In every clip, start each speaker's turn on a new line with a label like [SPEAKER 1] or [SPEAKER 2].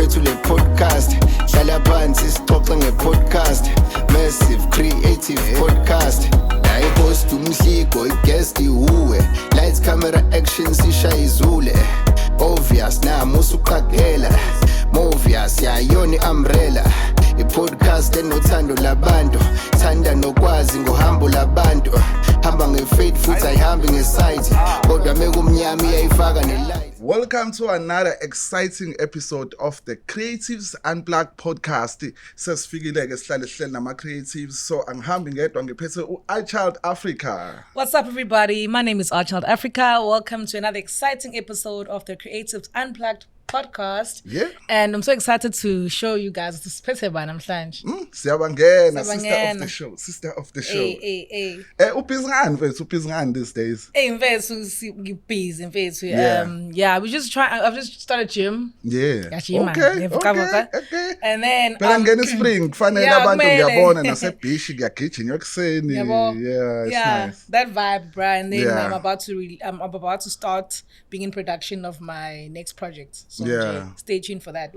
[SPEAKER 1] yethu le podcast hlala phansi sixoxe nge-podcast massive creative podcast la i-host umhligo i-guest ihuwe lights camera action sisha izule obvious namusa uqaphela movious yayona i-umbrella i-podcast enothando labantu thanda nokwazi ngohambo labantu hamba nge-faith futhi ayihambi nge-sight kodwa mekumnyama iyayifaka ne-light.
[SPEAKER 2] Welcome to another exciting episode of the Creatives Unplugged podcast. Sesifikile-ke sihlale sihleli nama-creatives, so angihambi ngedwa ngiphethe u-iChild Africa.
[SPEAKER 3] What's up, everybody? My name is iChild Africa. Welcome to another exciting episode of the Creatives Unplugged podcast.
[SPEAKER 2] Yeah.
[SPEAKER 3] And I'm so excited to show you guys the Siphiwe namhlanje.
[SPEAKER 2] Siyabangena, sister of the show.
[SPEAKER 3] Hey.
[SPEAKER 2] Ubhizi ngani these days?
[SPEAKER 3] Hey, mfethu busy, mfethu.
[SPEAKER 2] Yeah.
[SPEAKER 3] we just try. I've just started gym.
[SPEAKER 2] Yeah.
[SPEAKER 3] Okay. And then
[SPEAKER 2] ngene spring kufanele abantu ngiyabona nasebeach ngiyagijinywa ekseni. Yeah, it's nice.
[SPEAKER 3] That vibe, bro. And then I'm about to start being in production of my next project. So stay tuned for that.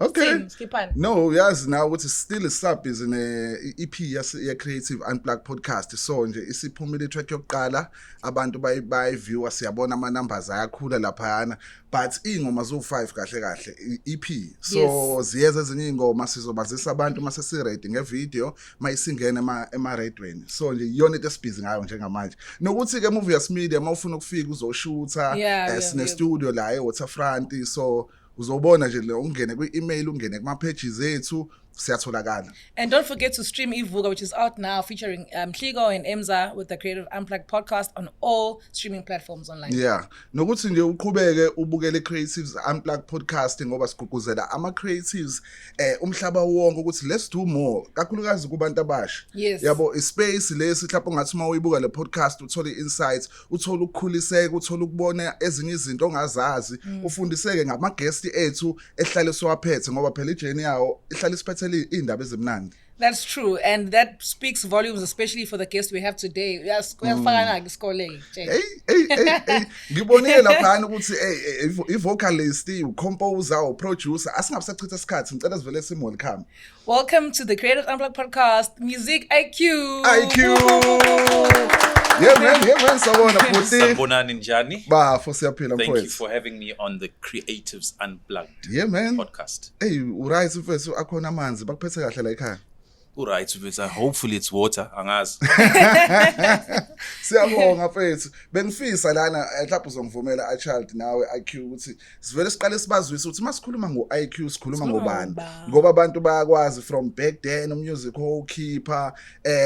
[SPEAKER 2] Okay.
[SPEAKER 3] Skip on.
[SPEAKER 2] No, yes, now what is still a sub is an EP ya Creative Unplugged podcast. So nje isiphumile track yokuqala abantu bayi view siyabona ama numbers ayakhula laphana, but ingoma zo5 kahle EP. So ziyeza ezinye ingoma sizobazisa abantu mase si ready ngevideo mayisingena ema radioweni. So nje yona into esibhizi ngayo njengamanje. Nokuthi ke movie as media mawufuna ukufika uzoshoota sine studio la eWaterfront, so uzobona nje le ungene kwi-email ungene kuma-pages ethu siyatholakala.
[SPEAKER 3] And don't forget to stream Ivuka, which is out now, featuring Mhligo and Emza with the Creative Unplugged podcast on all streaming platforms online.
[SPEAKER 2] Yeah. Nokuthi nje uqhubeke ubukele Creatives Unplugged podcast ngoba sigqugquzela ama-creatives umhlaba wonke ukuthi let's do more. Kakhulukazi kubantu abasha.
[SPEAKER 3] Yes.
[SPEAKER 2] Yabo ispace lesi mhlawumbe ngathi uma uyibuka le podcast uthole insights, uthole ukukhuliseka, uthole ukubona ezinye izinto ongazazi, ufundiseke ngama-guest ethu ehlale siwaphethe ngoba phela ijeni yawo ihlale isiphethe indaba ezimnandi.
[SPEAKER 3] That's true, and that speaks volumes, especially for the guest we have today. Uyafaka isikole.
[SPEAKER 2] Hey. Ngibonile lapha ukuthi i-vocalist, u-composer, u-producer asingabusachitha isikhathi ngicela sivele welcome.
[SPEAKER 3] Welcome to the Creative Unplugged podcast, Museeq IQ.
[SPEAKER 2] Yeah man, sabona futhi.
[SPEAKER 4] Sanibonani njani?
[SPEAKER 2] Bafo siyaphila mfowethu.
[SPEAKER 4] Thank you for having me on the Creatives Unplugged podcast.
[SPEAKER 2] Hey, uright mfowethu akhona amanzi bakuphethe kahle la ekhaya.
[SPEAKER 4] Uright mfowethu, hopefully it's water, angazi.
[SPEAKER 2] Siyabonga mfowethu. Bengifisa lana mhlawumbe uzongivumela iChild nawe IQ ukuthi sivele siqale sibazwise ukuthi masikhuluma ngo-IQ sikhuluma ngobani. Ngoba abantu bayakwazi from back then umusic keeper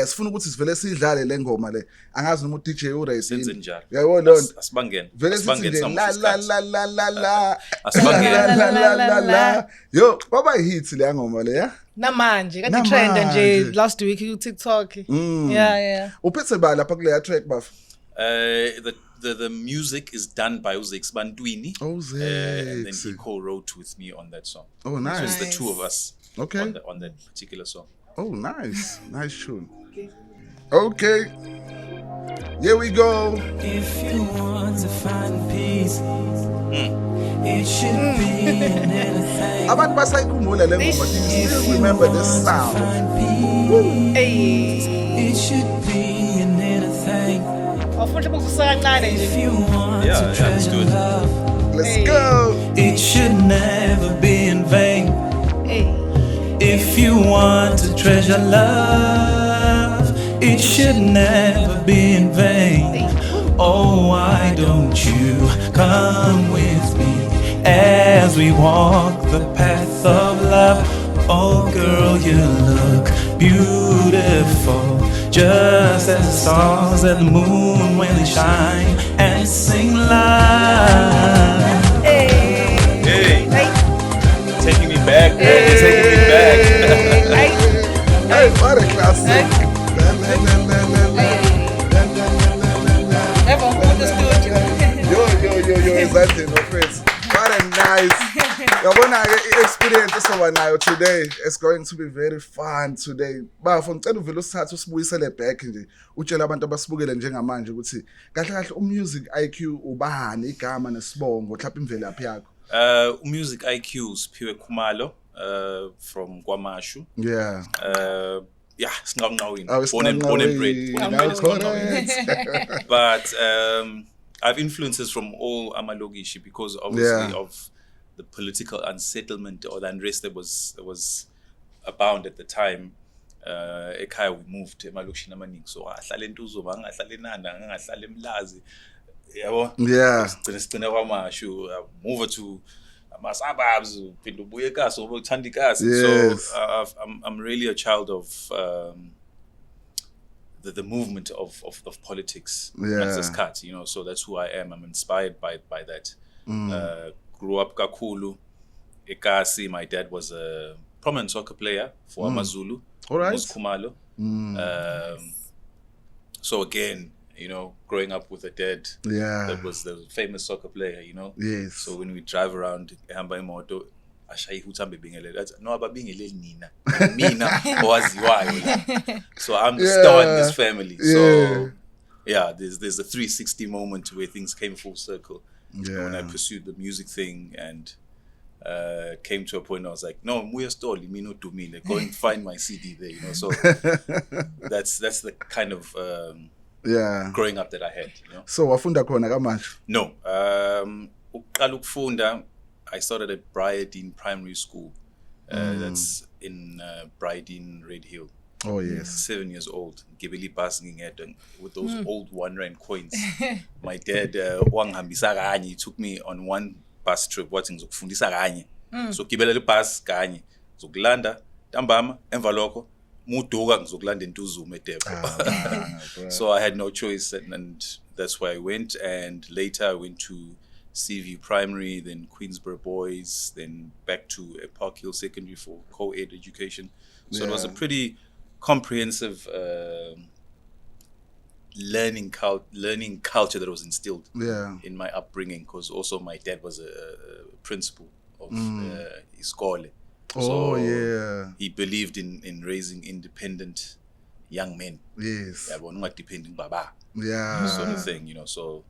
[SPEAKER 2] sifuna ukuthi sivele sidlale le ngoma le. Angazi noma uDJ uRace
[SPEAKER 4] senze njalo.
[SPEAKER 2] Yabo lonto.
[SPEAKER 4] Asibangene.
[SPEAKER 2] Vele sithi la.
[SPEAKER 4] Asibangene.
[SPEAKER 2] Yo, baba hit le ngoma le ya.
[SPEAKER 3] Namanje kanti trend nje last week ku TikTok. Yeah.
[SPEAKER 2] Uphethe ba lapha kule track baf?
[SPEAKER 4] The music is done by Zakes Bantwini. And then he co-wrote with me on that song.
[SPEAKER 2] Oh, nice.
[SPEAKER 4] So it's the two of us on that particular song.
[SPEAKER 2] Oh, nice. Nice tune. Okay. Here we go.
[SPEAKER 5] If you want to find peace, it should be in anything.
[SPEAKER 2] Abantu basayikhumbula le ngoma, do you still remember this sound?
[SPEAKER 5] It should be in anything. If you want to treasure love,
[SPEAKER 2] let's go.
[SPEAKER 5] It should never be in vain. If you want to treasure love, it should never be in vain. Oh, why don't you come with me as we walk the path of love? Oh, girl, you look beautiful, just as the stars and the moon when they shine and sing live.
[SPEAKER 4] Hey. Taking me back, taking me back.
[SPEAKER 2] Hey, what a classic.
[SPEAKER 3] Everyone understood you.
[SPEAKER 2] Yo, exactly, no friends. What a nice. Yabona ke experience esoba nayo today is going to be very fun today. Bafo ngicela uvele usithathe usibuyisele back nje. Utshela abantu abasibukele njengamanje ukuthi kahle kahle umusic IQ ubani igama nesibongo mhlawumbe imvelaphi yakho.
[SPEAKER 4] Museeq IQ, Siphiwe Khumalo, from KwaMashu.
[SPEAKER 2] Yeah.
[SPEAKER 4] Yeah, Sngawini.
[SPEAKER 2] Oh,
[SPEAKER 4] Born and bred.
[SPEAKER 2] Correct.
[SPEAKER 4] But I have influences from all Amalogishi because obviously of the political unsettlement or the unrest that was abound at the time. Ekhaya we moved emalokishini amaningi, so ahlala eNduduzo ngahlala eNanda ngahlala eMlazi, yabo.
[SPEAKER 2] Yeah.
[SPEAKER 4] Sigcina KwaMashu, move to ama-suburbs, uphinde ubuye eKasi ngoba uthanda iKasi.
[SPEAKER 2] Yes.
[SPEAKER 4] So I'm really a child of the movement of politics.
[SPEAKER 2] Yeah.
[SPEAKER 4] Cut, you know, so that's who I am. I'm inspired by that. Grew up Kakulu, eKasi. My dad was a prominent soccer player for AmaZulu.
[SPEAKER 2] All right.
[SPEAKER 4] Khumalo. So again, you know, growing up with a dad that was the famous soccer player, you know.
[SPEAKER 2] Yes.
[SPEAKER 4] So when we drive around ehamba imoto, ashayi ukuthi ambe bingelele. No, ababingeleli nina. Mina owaziwayo. So I'm the star in this family. So yeah, there's a 360 moment where things came full circle.
[SPEAKER 2] Yeah.
[SPEAKER 4] When I pursued the music thing and came to a point I was like, no, Muya Stoli, me no Dumile. Go and find my CD there, you know. So that's the kind of growing up that I had, you know.
[SPEAKER 2] So wafunda khona KwaMashu?
[SPEAKER 4] No. Uqala ukufunda, I started at Briardine Primary School. That's in Briardine, Red Hill.
[SPEAKER 2] Oh yes.
[SPEAKER 4] 7 years old. Gibeli passing at with those old 1 rand coins. My dad wangihambisa kanye. He took me on one bus trip watching zokufundisa kanye. So gibela le bus kanye. Zokulanda ntambama emva lokho muduka ngizokulanda eNduduzo eDepo. So I had no choice and that's where I went, and later I went to CV Primary, then Queensborough Boys, then back to Park Hill Secondary for co-ed education. So it was a pretty comprehensive learning culture that was instilled in my upbringing, because also my dad was a principal of iskole. So he believed in raising independent young men.
[SPEAKER 2] Yes.
[SPEAKER 4] Not depending baba.
[SPEAKER 2] Yeah.
[SPEAKER 4] Sort of thing, you know. So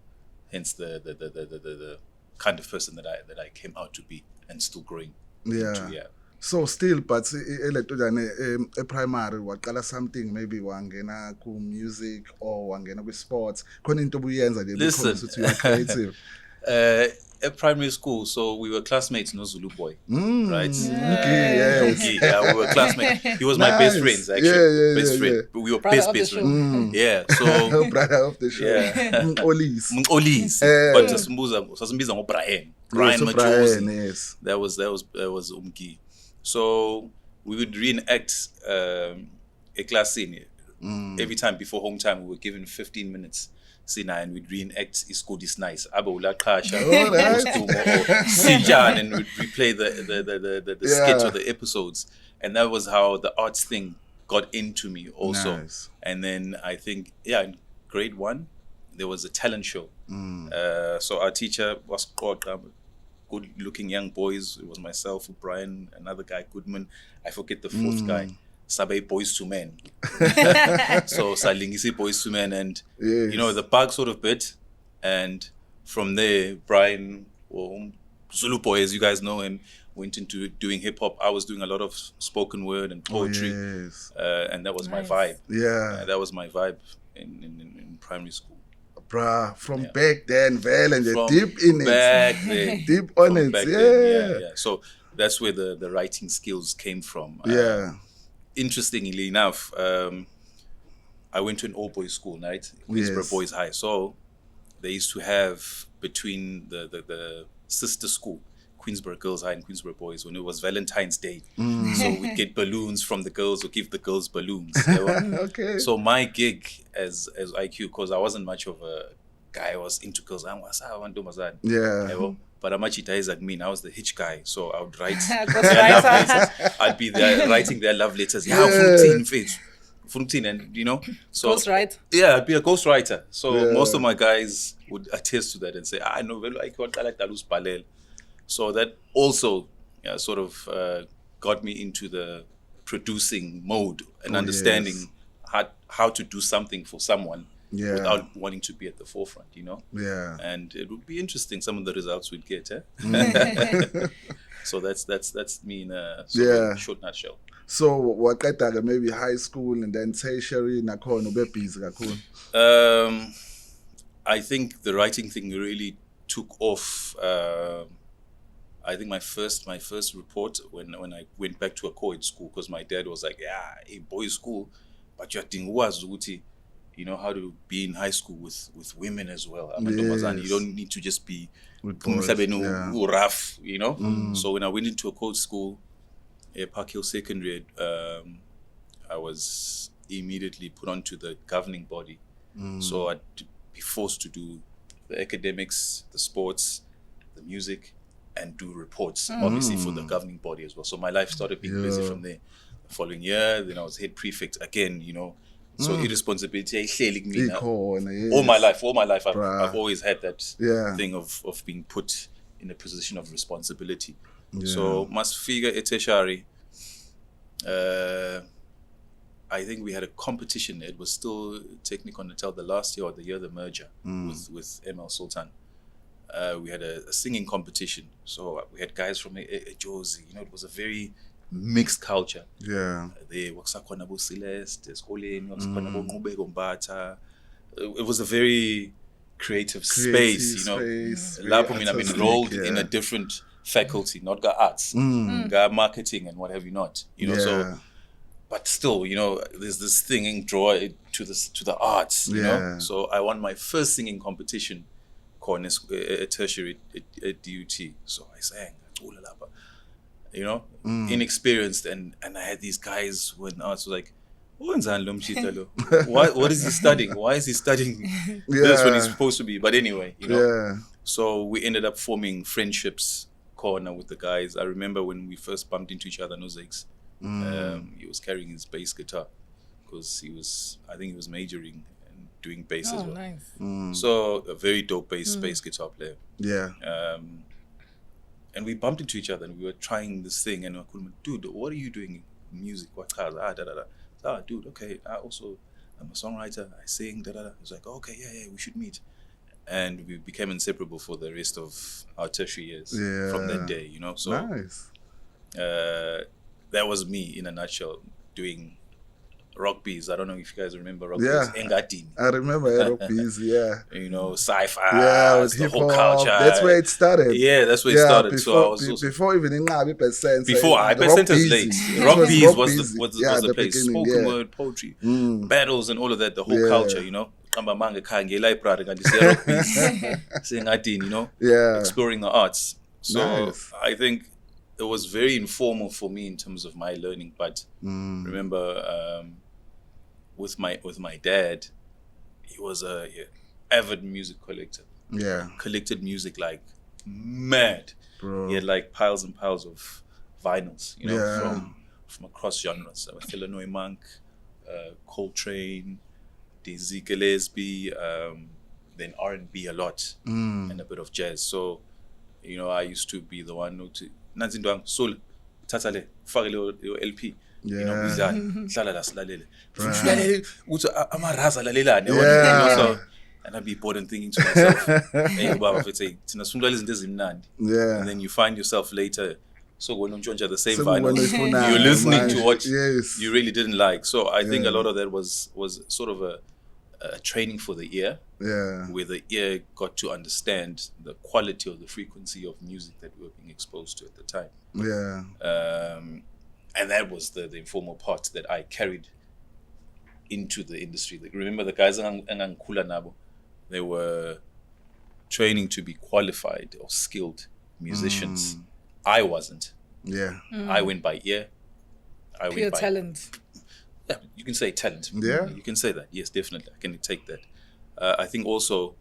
[SPEAKER 4] hence the kind of person that I came out to be and still growing. Into.
[SPEAKER 2] So still, but a primary waqala something, maybe wangena ku music or wangena ku sports. Khona into obuyenza nje because you are creative.
[SPEAKER 4] At primary school, so we were classmates, no Zulu boy, right?
[SPEAKER 2] We
[SPEAKER 4] were classmates. He was my best friend, actually. Best friend. But we were best friends. Yeah, so
[SPEAKER 2] brother of the show. Mncolis.
[SPEAKER 4] But sasimbiza ngo Brian. Brian Majosi.
[SPEAKER 2] Yes.
[SPEAKER 4] That was Umki. So we would reenact a class scene. Every time before home time, we were given 15 minutes. And we'd reenact Iskodi Nice, Abula Kasha, Sijan, and we'd replay the skits or the episodes. And that was how the arts thing got into me also.
[SPEAKER 2] Nice.
[SPEAKER 4] And then I think, in grade 1, there was a talent show. So our teacher was good-looking young boys. It was myself, Brian, another guy, Goodman. I forget the fourth guy. Sabe Boys to Men. So Salingisi Boys to Men, and you know, the bug sort of bit, and from there Brian, Zulu boy, as you guys know him, went into doing hip hop. I was doing a lot of spoken word and poetry, and that was my vibe. That was my vibe in primary school.
[SPEAKER 2] Bruh, from back then, and
[SPEAKER 4] from
[SPEAKER 2] deep in
[SPEAKER 4] back
[SPEAKER 2] it,
[SPEAKER 4] then,
[SPEAKER 2] deep on it,
[SPEAKER 4] then. So that's where the writing skills came from. Interestingly enough, I went to an all-boys school, right? Queensborough Boys High. So they used to have between the sister school, Queensborough Girls High and Queensborough Boys, when it was Valentine's Day. So we'd get balloons from the girls or give the girls balloons.
[SPEAKER 2] Okay.
[SPEAKER 4] So my gig as IQ, because I wasn't much of a guy, I was into girls. But Amachita is like me. I was the hitch guy, so I would write their love letters. I'd be there writing their love letters. And you know, so
[SPEAKER 3] ghostwriter.
[SPEAKER 4] I'd be a ghostwriter. So most of my guys would attest to that and say, "I know very like." So that also sort of got me into the producing mode and understanding how to do something for someone without wanting to be at the forefront,
[SPEAKER 2] Yeah.
[SPEAKER 4] And it would be interesting some of the results we'd get. So that's me in a short nutshell.
[SPEAKER 2] So waqeda maybe high school and then tertiary nakhona ube busy kakhulu.
[SPEAKER 4] I think the writing thing really took off. I think my first report when I went back to a co-ed school, because my dad was like, a boys' school, but you're doing how to be in high school with women as well. You don't need to just be rough, So when I went into a co-ed school, Park Hill Secondary, I was immediately put onto the governing body. So I'd be forced to do the academics, the sports, the music, and do reports, obviously, for the governing body as well. So my life started being busy from there. The following year, then I was head prefect again, So irresponsibility, all my life, I've always had that thing of being put in a position of responsibility. So must figure a tertiary. I think we had a competition. It was still Technikon until the last year or the year of the merger with ML Sultan. We had a singing competition. So we had guys from Jozi. It was a very mixed culture.
[SPEAKER 2] Yeah.
[SPEAKER 4] It was a very creative space, Lapho I've been enrolled in a different faculty, not got arts, got marketing and what have you not, so but still, there's this thing in draw it to the arts, So I won my first singing competition at tertiary at DUT. So I sang, inexperienced, and I had these guys when I was like, what is he studying? Why is he studying this when he's supposed to be? But anyway, So we ended up forming friendships with the guys. I remember when we first bumped into each other, Zakes. He was carrying his bass guitar because I think he was majoring and doing bass as well.
[SPEAKER 3] Nice.
[SPEAKER 4] So a very dope bass guitar player.
[SPEAKER 2] Yeah.
[SPEAKER 4] And we bumped into each other and we were trying this thing, and I couldn't, dude, what are you doing in music? What cars? Dude, okay, I'm a songwriter, I sing, He was like, okay, yeah, we should meet. And we became inseparable for the rest of our tertiary years from that day, So
[SPEAKER 2] nice.
[SPEAKER 4] That was me in a nutshell, doing rock bees. I don't know if you guys remember rock bees. Engadini.
[SPEAKER 2] I remember rock bees,
[SPEAKER 4] sci-fi,
[SPEAKER 2] with
[SPEAKER 4] the whole
[SPEAKER 2] hip-hop.
[SPEAKER 4] culture.
[SPEAKER 2] That's where it started.
[SPEAKER 4] Yeah, that's where it started. So I was
[SPEAKER 2] before even in Percent.
[SPEAKER 4] Before Percent is late. Rock bees was the place. Spoken word, poetry, battles and all of that, the whole culture, exploring the arts. So nice. I think it was very informal for me in terms of my learning, but remember with my dad, he was a avid music collector.
[SPEAKER 2] Yeah.
[SPEAKER 4] Collected music like mad. Bro. He had like piles and piles of vinyls, from across genres. Illinois Monk, Coltrane, Dizzy Gillespie, then R&B a lot, and a bit of jazz. So, I used to be the one to Nanzindwang Soul, Tatale, Fagile LP. And I'd be bored and thinking to myself, and then you find yourself later, so when you the same vinyl, you're listening to what you really didn't like. So I think a lot of that was sort of a training for the ear, where the ear got to understand the quality or the frequency of music that we were being exposed to at the time. And that was the informal part that I carried into the industry. Remember the guys in Nkula Nabo, they were training to be qualified or skilled musicians. I wasn't. I went by ear.
[SPEAKER 3] Pure talent.
[SPEAKER 4] Yeah, you can say talent.
[SPEAKER 2] Yeah.
[SPEAKER 4] You can say that. Yes, definitely. I can take that. I think also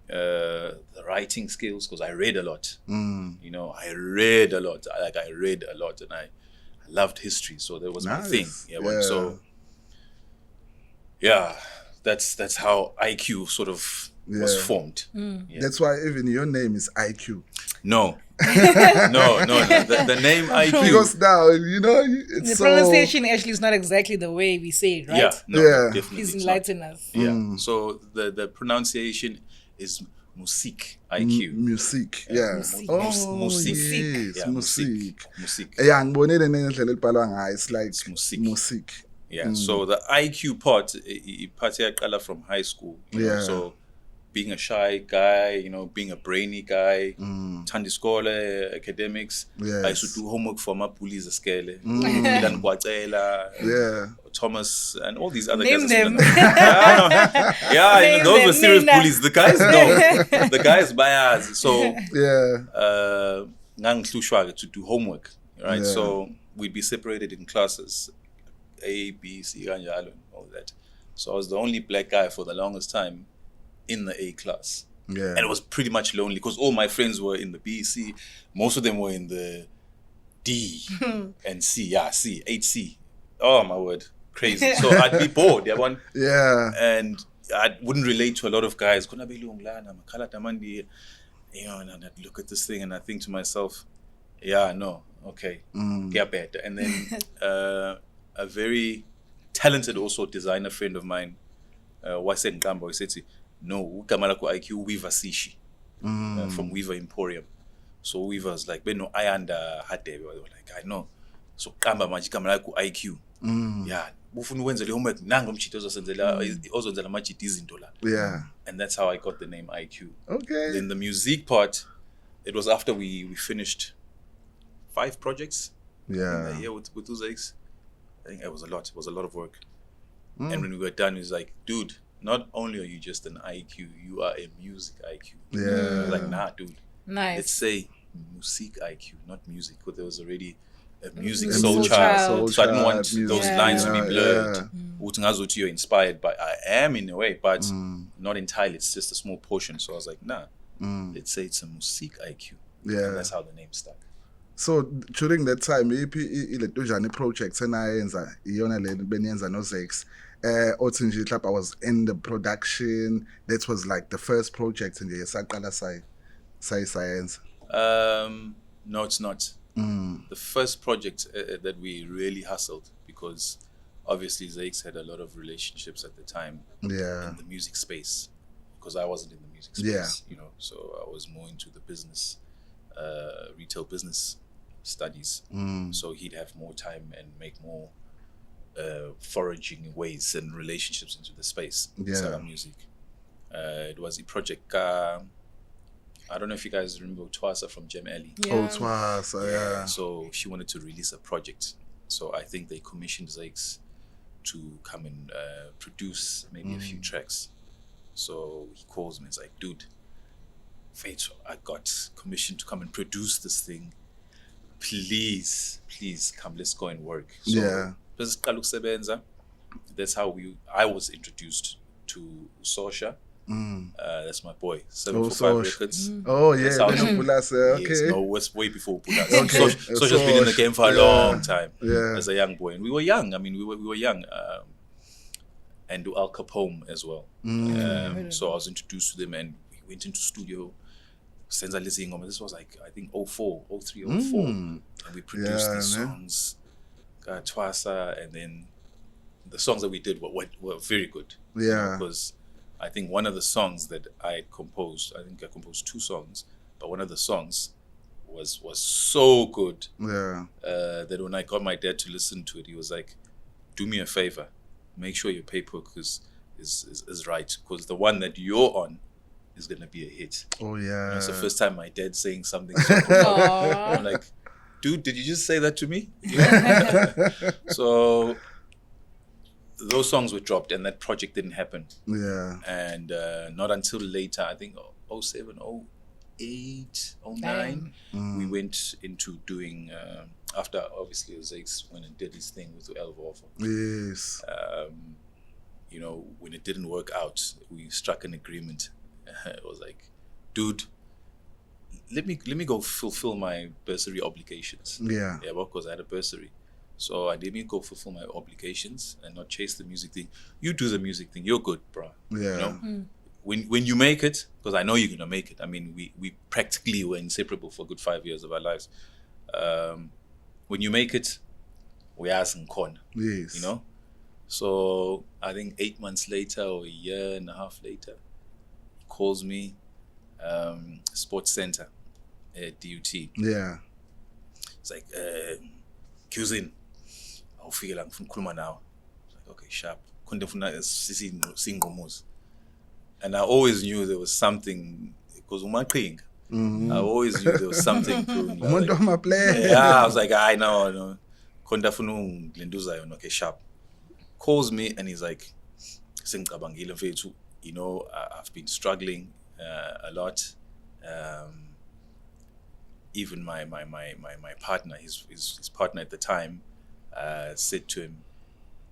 [SPEAKER 4] the writing skills, because I read a lot. I read a lot. I read a lot, and I loved history, so that was my thing. So that's how IQ sort of was formed.
[SPEAKER 2] That's why even your name is IQ.
[SPEAKER 4] No, No. The name IQ.
[SPEAKER 2] Because now, you know, it's
[SPEAKER 3] The
[SPEAKER 2] so...
[SPEAKER 3] pronunciation actually is not exactly the way we say it, right?
[SPEAKER 4] Yeah, no,
[SPEAKER 2] Yeah.
[SPEAKER 4] definitely.
[SPEAKER 3] Please
[SPEAKER 4] it's not.
[SPEAKER 3] enlighten us.
[SPEAKER 4] Yeah. So the pronunciation is Museeq IQ.
[SPEAKER 2] Museeq, yeah.
[SPEAKER 3] Museeq.
[SPEAKER 2] Oh,
[SPEAKER 4] Museeq.
[SPEAKER 2] yes,
[SPEAKER 4] Yeah,
[SPEAKER 2] Museeq.
[SPEAKER 4] Museeq.
[SPEAKER 2] Yeah, ngibonile nendlela elibhalwa ngayo. It's like
[SPEAKER 4] Museeq.
[SPEAKER 2] Museeq.
[SPEAKER 4] Yeah. So the IQ part, part yaqala from high school. You know,
[SPEAKER 2] Yeah.
[SPEAKER 4] so being a shy guy, you know, being a brainy guy, thanda isikole, academics.
[SPEAKER 2] Yes.
[SPEAKER 4] I used to do homework for my police skele. Milan Kwatela,
[SPEAKER 2] Yeah.
[SPEAKER 4] Thomas, and all these other
[SPEAKER 3] Name
[SPEAKER 4] guys.
[SPEAKER 3] them.
[SPEAKER 4] Yeah,
[SPEAKER 3] Name
[SPEAKER 4] those
[SPEAKER 3] them,
[SPEAKER 4] were serious
[SPEAKER 3] name them.
[SPEAKER 4] bullies. The guys know. The guys bias. So
[SPEAKER 2] Yeah.
[SPEAKER 4] ngangihlushwa to do homework, right?
[SPEAKER 2] Yeah.
[SPEAKER 4] So we'd be separated in classes, A, B, C, kanjalo, and all that. So I was the only black guy for the longest time in the A class.
[SPEAKER 2] Yeah.
[SPEAKER 4] And it was pretty much lonely because all my friends were in the B, C. Most of them were in the D and C. Yeah, C, 8C. Oh, my word. Crazy. So I'd be bored.
[SPEAKER 2] Yeah.
[SPEAKER 4] And I wouldn't relate to a lot of guys. You know, and I'd look at this thing and I think to myself, yeah, no, okay, get better. And then a very talented also designer friend of mine, Wasen Gambo, he said, no, Kamalako IQ Weaver Sishi from Weaver Emporium. So Weaver's like, but no, I under had they were like, I know. So Kamba Maji Kamalako IQ. Yeah.
[SPEAKER 2] Yeah.
[SPEAKER 4] And that's how I got the name IQ.
[SPEAKER 2] Okay.
[SPEAKER 4] Then the music part, it was after we finished 5 projects.
[SPEAKER 2] Yeah.
[SPEAKER 4] Yeah, with Zakes. I think it was a lot. It was a lot of work. And when we were done, he was like, dude, not only are you just an IQ, you are a music IQ.
[SPEAKER 2] Yeah.
[SPEAKER 4] I was like, nah, dude.
[SPEAKER 3] Nice.
[SPEAKER 4] Let's say Museeq IQ, not music, because there was already a music
[SPEAKER 3] Mm.
[SPEAKER 4] soul
[SPEAKER 3] Soul
[SPEAKER 4] child.
[SPEAKER 3] child.
[SPEAKER 4] So I didn't want
[SPEAKER 2] Music,
[SPEAKER 4] those
[SPEAKER 3] yeah.
[SPEAKER 4] lines to be blurred.
[SPEAKER 2] Yeah.
[SPEAKER 4] Uthi ngazuthi you're inspired by, I am in a way, but not entirely. It's just a small portion. So I was like, nah, let's say it's a Museeq IQ.
[SPEAKER 2] Yeah.
[SPEAKER 4] And that's how the name stuck.
[SPEAKER 2] So during that time, ile projects enayenza iyona le beniyenza no Zakes. Othi nje I was in the production. That was like the first project nje yesaqala sayenza.
[SPEAKER 4] No, it's not. The first project that we really hustled, because obviously Zakes had a lot of relationships at the time
[SPEAKER 2] Yeah.
[SPEAKER 4] in the music space, because I wasn't in the music space,
[SPEAKER 2] Yeah.
[SPEAKER 4] you know, so I was more into the business, retail business studies. So he'd have more time and make more foraging ways and relationships into the space inside our music. It was a project, I don't know if you guys remember Twasa from Gem Alley.
[SPEAKER 3] Yeah.
[SPEAKER 2] Oh, twice. Yeah.
[SPEAKER 4] So she wanted to release a project. So I think they commissioned Zakes to come and produce maybe a few tracks. So he calls me, it's like, dude, Fate, I got commissioned to come and produce this thing. Please come, let's go and work. So
[SPEAKER 2] Yeah.
[SPEAKER 4] that's how I was introduced to Sosha. That's my boy. 745
[SPEAKER 2] Sosha.
[SPEAKER 4] Records.
[SPEAKER 2] Oh yeah,
[SPEAKER 4] That's how-
[SPEAKER 2] then Pulase,
[SPEAKER 4] Yes,
[SPEAKER 2] okay.
[SPEAKER 4] no, it's way before Pulas.
[SPEAKER 2] Okay.
[SPEAKER 4] Sosha's been in the game for a long time
[SPEAKER 2] Yeah.
[SPEAKER 4] as a young boy. And we were young. I mean, we were young. And do Al Capone as well. So I was introduced to them and we went into studio. Senza Lizingoma. This was like, I think 04, 03, 04. And we produced
[SPEAKER 2] Yeah,
[SPEAKER 4] these
[SPEAKER 2] man.
[SPEAKER 4] songs. Twasa, and then the songs that we did were very good.
[SPEAKER 2] Yeah.
[SPEAKER 4] Because I think one of the songs that I composed, I think I composed 2 songs, but one of the songs was so good
[SPEAKER 2] Yeah.
[SPEAKER 4] that when I got my dad to listen to it, he was like, do me a favor, make sure your paperwork is right, because the one that you're on is going to be a hit.
[SPEAKER 2] Oh yeah.
[SPEAKER 4] It's the first time my dad's saying something so good. I'm like, dude, did you just say that to me? So those songs were dropped and that project didn't happen.
[SPEAKER 2] Yeah.
[SPEAKER 4] And not until later, I think 07, 08, 09, we went into doing, after obviously Zakes went and did his thing with Elvovo.
[SPEAKER 2] Yes.
[SPEAKER 4] You know, when it didn't work out, we struck an agreement. It was like, dude, let me go fulfill my bursary obligations.
[SPEAKER 2] Yeah.
[SPEAKER 4] Yeah, because I had a bursary. So I didn't go fulfill my obligations and not chase the music thing. You do the music thing. You're good, bro.
[SPEAKER 2] Yeah.
[SPEAKER 4] You know? when you make it, because I know you're gonna make it. I mean, we practically were inseparable for a good 5 years of our lives. When you make it, we are some corner.
[SPEAKER 2] Yes.
[SPEAKER 4] You know? So I think 8 months later or a year and a half later, he calls me, Sports Center at DUT.
[SPEAKER 2] Yeah.
[SPEAKER 4] It's like, cues in. I'll figure out from Kulma now. It's like, okay, sharp. And I always knew there was something, because I always knew there was something brewing. Yeah, I was like, I know. Okay, sharp. Calls me and he's like, you know, I've been struggling a lot. Even my partner, his partner at the time, said to him,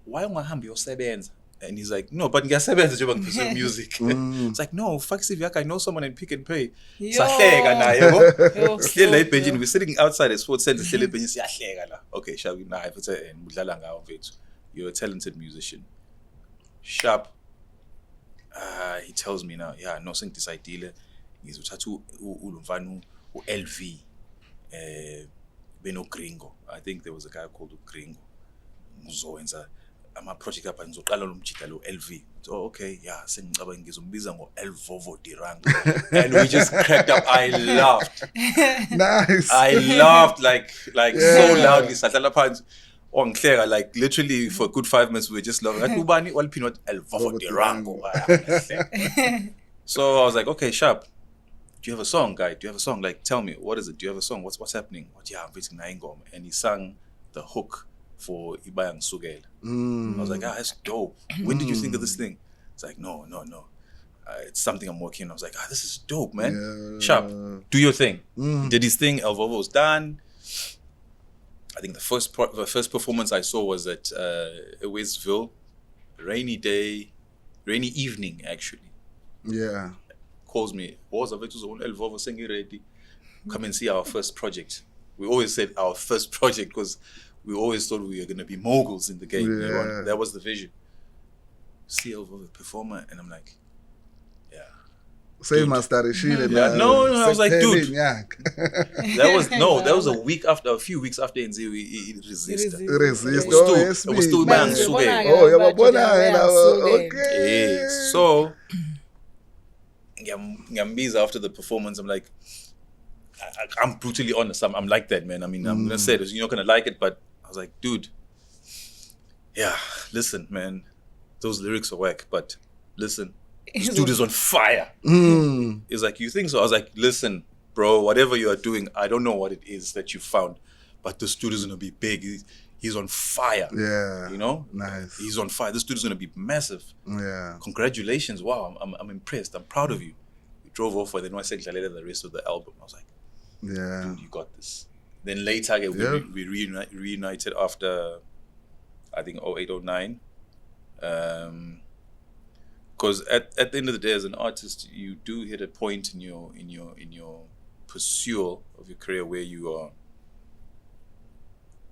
[SPEAKER 4] why ungahambi uyosebenza? And he's like, no, but ngiyasebenza njengoba ngiphisa music. It's like, no, fuck Siphiwe, I know someone in Pick and Pay. Sahleka naye yabo. Still late benching, we're sitting outside at Sports Center, still late benching, siyahleka la. Okay, shall we now? Mudlala ngawo mfethu. You're a talented musician. Sharp. He tells me now, yeah, no sengidecidile. Ngizothatha ulumfana uLV beno Gringo. I think there was a guy called Gringo. Ngizowenza ama project apha ngizoqala lo mjida lo LV. So okay, yeah, sengicabanga ngizombiza ngo Elvovo Dirang. And we just cracked up. I laughed.
[SPEAKER 2] Nice.
[SPEAKER 4] I laughed like so loudly. Sahlala phansi. Ongihleka, like literally for a good 5 minutes we were just laughing. Ubani waliphinwa Elvovo Dirang. So I was like, okay, sharp. Do you have a song, guy? Do you have a song? Like, tell me, what is it? Do you have a song? What's happening? Yeah, I'm visiting Naingom. And he sang the hook for Ibayang Sugel. I was like, that's dope. When did you think of this thing? It's like, no. It's something I'm working on. I was like, this is dope, man. Yeah. Sharp, do your thing. Did his thing. Elvovo was done. I think the first performance I saw was at Westville. Rainy evening, actually.
[SPEAKER 2] Yeah.
[SPEAKER 4] Calls me, come and see our first project. We always said our first project because we always thought we were going to be moguls in the game.
[SPEAKER 2] Yeah.
[SPEAKER 4] That was the vision. See Elvovo performer, and I'm like, yeah.
[SPEAKER 2] Say Master Rashid.
[SPEAKER 4] Yeah, no, I was like, dude. That was a few weeks after NZ we resisted. It was still Bang Suge.
[SPEAKER 2] Oh, yeah, okay.
[SPEAKER 4] Yeah. So Ngambiza after the performance, I'm like, I'm brutally honest. I'm like that, man. I mean, I'm gonna say this. You're not gonna like it, but I was like, dude, yeah, listen, man, those lyrics are whack, but listen, this dude is on fire. He's like, you think so? I was like, listen, bro, whatever you are doing, I don't know what it is that you found, but this dude is gonna be big. He's on fire.
[SPEAKER 2] Yeah.
[SPEAKER 4] You know?
[SPEAKER 2] Nice.
[SPEAKER 4] He's on fire. This dude is gonna be massive.
[SPEAKER 2] Yeah.
[SPEAKER 4] Congratulations. Wow, I'm impressed. I'm proud of you. We drove off and then I said the rest of the album. I was like,
[SPEAKER 2] yeah,
[SPEAKER 4] dude, you got this. Then later we reunited after I think 0809. Because at the end of the day, as an artist, you do hit a point in your pursuit of your career where you are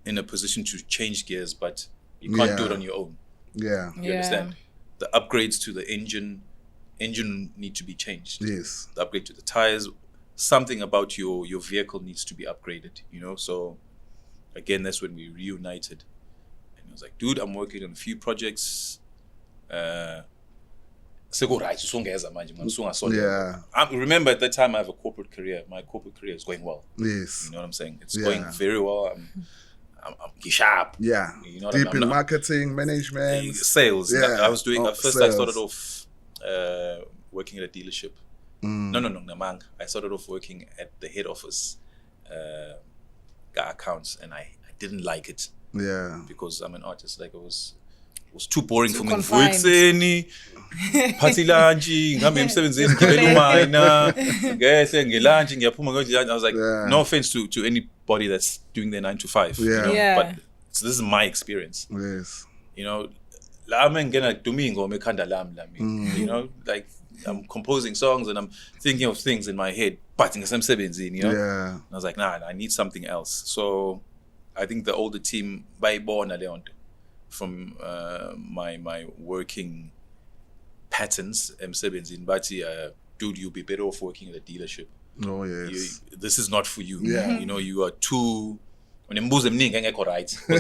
[SPEAKER 4] in a position to change gears, but you can't do it on your own.
[SPEAKER 2] Yeah.
[SPEAKER 4] You understand? The upgrades to the engine need to be changed.
[SPEAKER 2] Yes.
[SPEAKER 4] The upgrade to the tires, something about your vehicle needs to be upgraded, you know? So again, that's when we reunited. And I was like, dude, I'm working on a few projects. Yeah. Remember at that time I have a corporate career. My corporate career is going well.
[SPEAKER 2] Yes.
[SPEAKER 4] You know what I'm saying? It's going very well. I'm sharp.
[SPEAKER 2] Yeah.
[SPEAKER 4] You know,
[SPEAKER 2] deep in marketing, management,
[SPEAKER 4] sales.
[SPEAKER 2] Yeah.
[SPEAKER 4] I was doing at first.
[SPEAKER 2] Sales.
[SPEAKER 4] I started off working at a dealership. No, Namang. I started off working at the head office, got accounts, and I didn't like it.
[SPEAKER 2] Yeah.
[SPEAKER 4] Because I'm an artist. Like it was too boring for me. I was like, no offense to anybody that's doing their 9 to 5.
[SPEAKER 2] Yeah.
[SPEAKER 4] You know? But this is my experience.
[SPEAKER 2] Yes.
[SPEAKER 4] You know, you know, like I'm composing songs and I'm thinking of things in my head, but you know?
[SPEAKER 2] Yeah.
[SPEAKER 4] And I was like, nah, I need something else. So I think the older team, by born from my working patterns emsebenzini bathi dude, you'll be better off working at a dealership.
[SPEAKER 2] Oh yes.
[SPEAKER 4] This is not for you.
[SPEAKER 2] Yeah.
[SPEAKER 4] You know, you are too because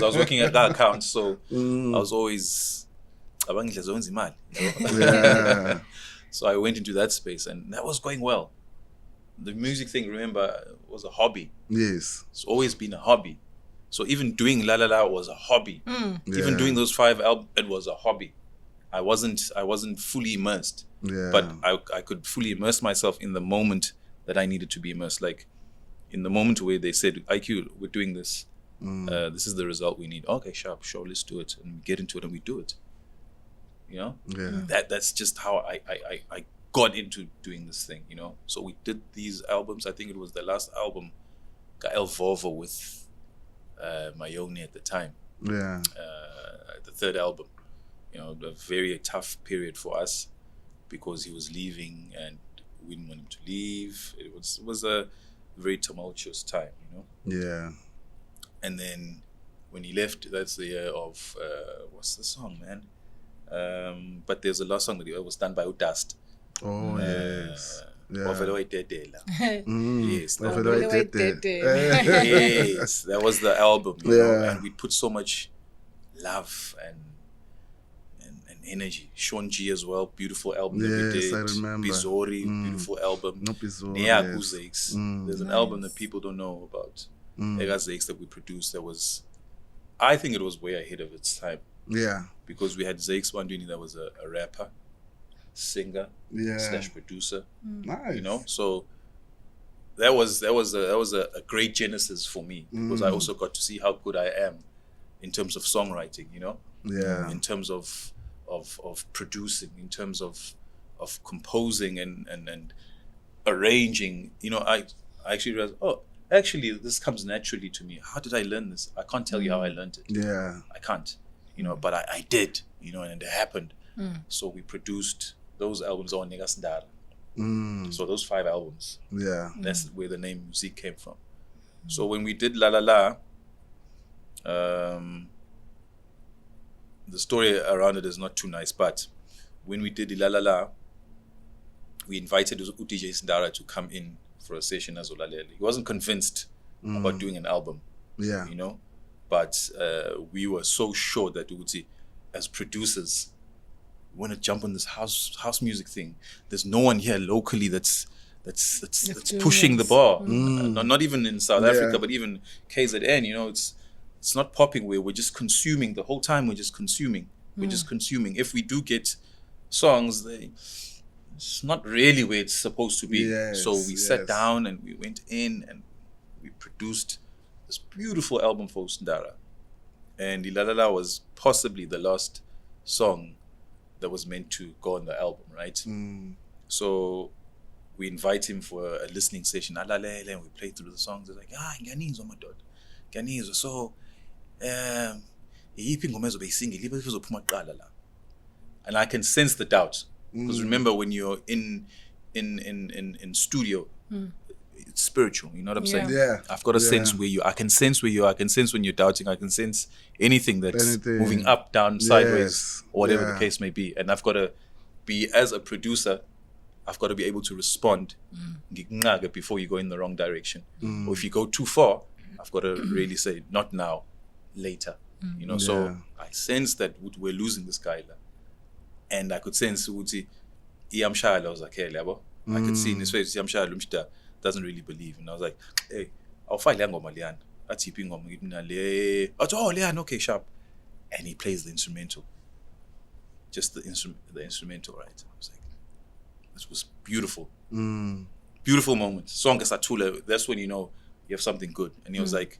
[SPEAKER 4] I was working at that account, so I was always
[SPEAKER 2] Yeah.
[SPEAKER 4] so I went into that space, and that was going well. The music thing, remember, was a hobby.
[SPEAKER 2] Yes.
[SPEAKER 4] It's always been a hobby. So even doing La La La was a hobby. Even doing those 5 albums, it was a hobby. I wasn't fully immersed.
[SPEAKER 2] Yeah.
[SPEAKER 4] But I could fully immerse myself in the moment that I needed to be immersed. Like in the moment where they said, IQ, we're doing this. This is the result we need. Okay, sure, let's do it. And we get into it and we do it. You know?
[SPEAKER 2] Yeah.
[SPEAKER 4] That's just how I got into doing this thing, you know? So we did these albums. I think it was the last album, El Vovo with Mayonie at the time.
[SPEAKER 2] Yeah.
[SPEAKER 4] The 3rd album. You know, a very tough period for us because he was leaving and we didn't want him to leave. It was a very tumultuous time, you know?
[SPEAKER 2] Yeah.
[SPEAKER 4] And then when he left, that's the year of, what's the song, man? But there's a last song that was done by Udust.
[SPEAKER 2] Oh, yes. Yeah.
[SPEAKER 4] Yes, yes, that was the album, you know, and we put so much love and energy. Sean G as well, beautiful album that we did.
[SPEAKER 2] I remember.
[SPEAKER 4] Bizori, beautiful album.
[SPEAKER 2] No Bizori.
[SPEAKER 4] Zakes. There's an album that people don't know about. Zakes that we produced that was, I think it was way ahead of its time.
[SPEAKER 2] Yeah.
[SPEAKER 4] Because we had Zakes Bantwini that was a rapper, singer, / producer.
[SPEAKER 2] Nice.
[SPEAKER 4] You know, so that was a great genesis for me because I also got to see how good I am in terms of songwriting, you know?
[SPEAKER 2] Yeah.
[SPEAKER 4] In terms of producing, in terms of composing and arranging, you know, I actually realized, actually this comes naturally to me. How did I learn this? I can't tell you how I learned it.
[SPEAKER 2] Yeah.
[SPEAKER 4] I can't, you know, but I did, you know, and it happened. So we produced those albums on DJ Sndara. So those 5 albums.
[SPEAKER 2] Yeah.
[SPEAKER 4] That's where the name Museeq came from. So when we did La La La, the story around it is not too nice, but when we did La La La, we invited DJ Sndara to come in for a session as Olalele. He wasn't convinced about doing an album,
[SPEAKER 2] Yeah.
[SPEAKER 4] you know, but we were so sure that we would see, as producers, we want to jump on this house music thing. There's no one here locally that's pushing the bar. Not even in South Africa, but even KZN, you know, it's not popping where we're just consuming the whole time. We're just consuming. If we do get songs, it's not really where it's supposed to be. So we sat down and we went in and we produced this beautiful album for Sndara. And La La La was possibly the last song that was meant to go on the album, right? So we invite him for a listening session. And we play through the songs. They're like, ngiyanizwa madod. Ngiyanizwa. So and I can sense the doubt. Because remember, when you're in studio, it's spiritual, you know what I'm saying?
[SPEAKER 2] Yeah.
[SPEAKER 4] I've got a sense where I can sense where you are, I can sense when you're doubting, I can sense anything that's moving up, down, sideways, or whatever the case may be. And I've got to be, as a producer, I've got to be able to respond before you go in the wrong direction. Or if you go too far, I've got to really say, not now, later. You know, so I sense that we're losing this guy. And I could sense, I was like, hey, I could see in his face, doesn't really believe. And I was like, hey, I'll fight Leon. That's hipping on me. Oh, Leon, okay, sharp. And he plays the instrumental. Just the instrumental, right? I was like, this was beautiful. Beautiful moment. Song is Atula. That's when you know you have something good. And he was like,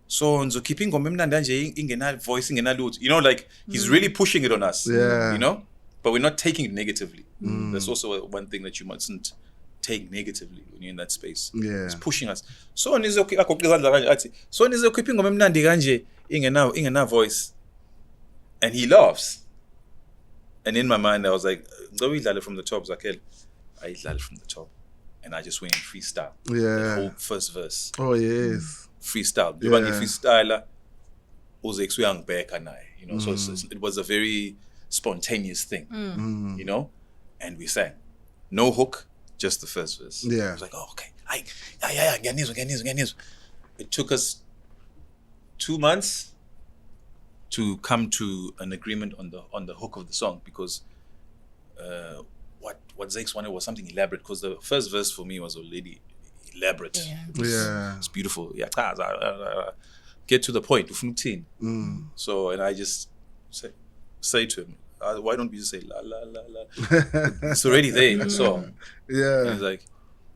[SPEAKER 4] so keeping voicing, you know, like he's really pushing it on us. You know? But we're not taking it negatively. That's also one thing that you mustn't take negatively when you're in that space. It's pushing us. So nize keeping ngomemnandi kanje ingena voice. And he laughs. And in my mind I was like, go idlale from the top, Zakel. I idlale from the top. And I just went in freestyle. The whole first verse.
[SPEAKER 2] Oh yes.
[SPEAKER 4] Freestyle. Freestyler. You know, so it was a very spontaneous thing, you know? and we sang. No hook, just the first verse.
[SPEAKER 2] Yeah.
[SPEAKER 4] I was like, oh, okay. It took us 2 months to come to an agreement on the hook of the song, because what Zakes wanted was something elaborate, because the first verse for me was already elaborate. It's beautiful. Yeah, get to the point. So, and I just say to him, why don't we just say la la la la? It's already there in the song.
[SPEAKER 2] Yeah.
[SPEAKER 4] And he's like,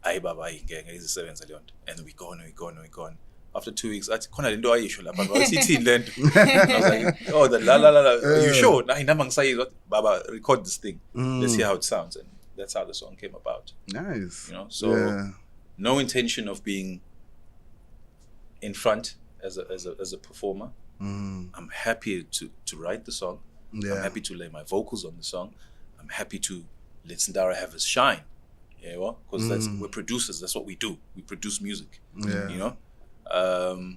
[SPEAKER 4] aye baba, he's a 7 million. And we go on. After 2 weeks, I was like, oh, the la la la la. Are you sure? Baba, record this thing. Let's hear how it sounds. And that's how the song came about.
[SPEAKER 2] Nice.
[SPEAKER 4] You know, so no intention of being in front as a performer. I'm happy to write the song. I'm happy to lay my vocals on the song. I'm happy to let Sndara have his shine. Yeah, well, because we're producers. That's what we do. We produce music.
[SPEAKER 2] Yeah.
[SPEAKER 4] You know. The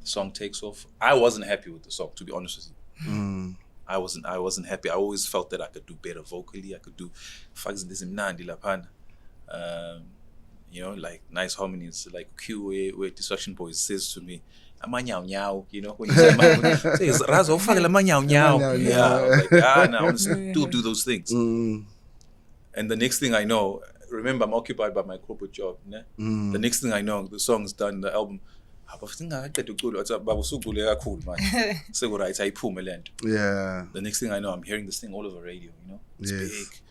[SPEAKER 4] song takes off. I wasn't happy with the song, to be honest with you. I wasn't happy. I always felt that I could do better vocally. I could do you know, like nice harmonies, like Q where Destruction Boys says to me, "Amanyao, you know, when you say Razo fagala manyao." Yeah, I was like, no, I want to still do those things. And the next thing I know, remember, I'm occupied by my corporate job. The next thing I know, the song's done, the album. Yeah. The next thing I know, I'm hearing this thing all over radio, you know? It's big.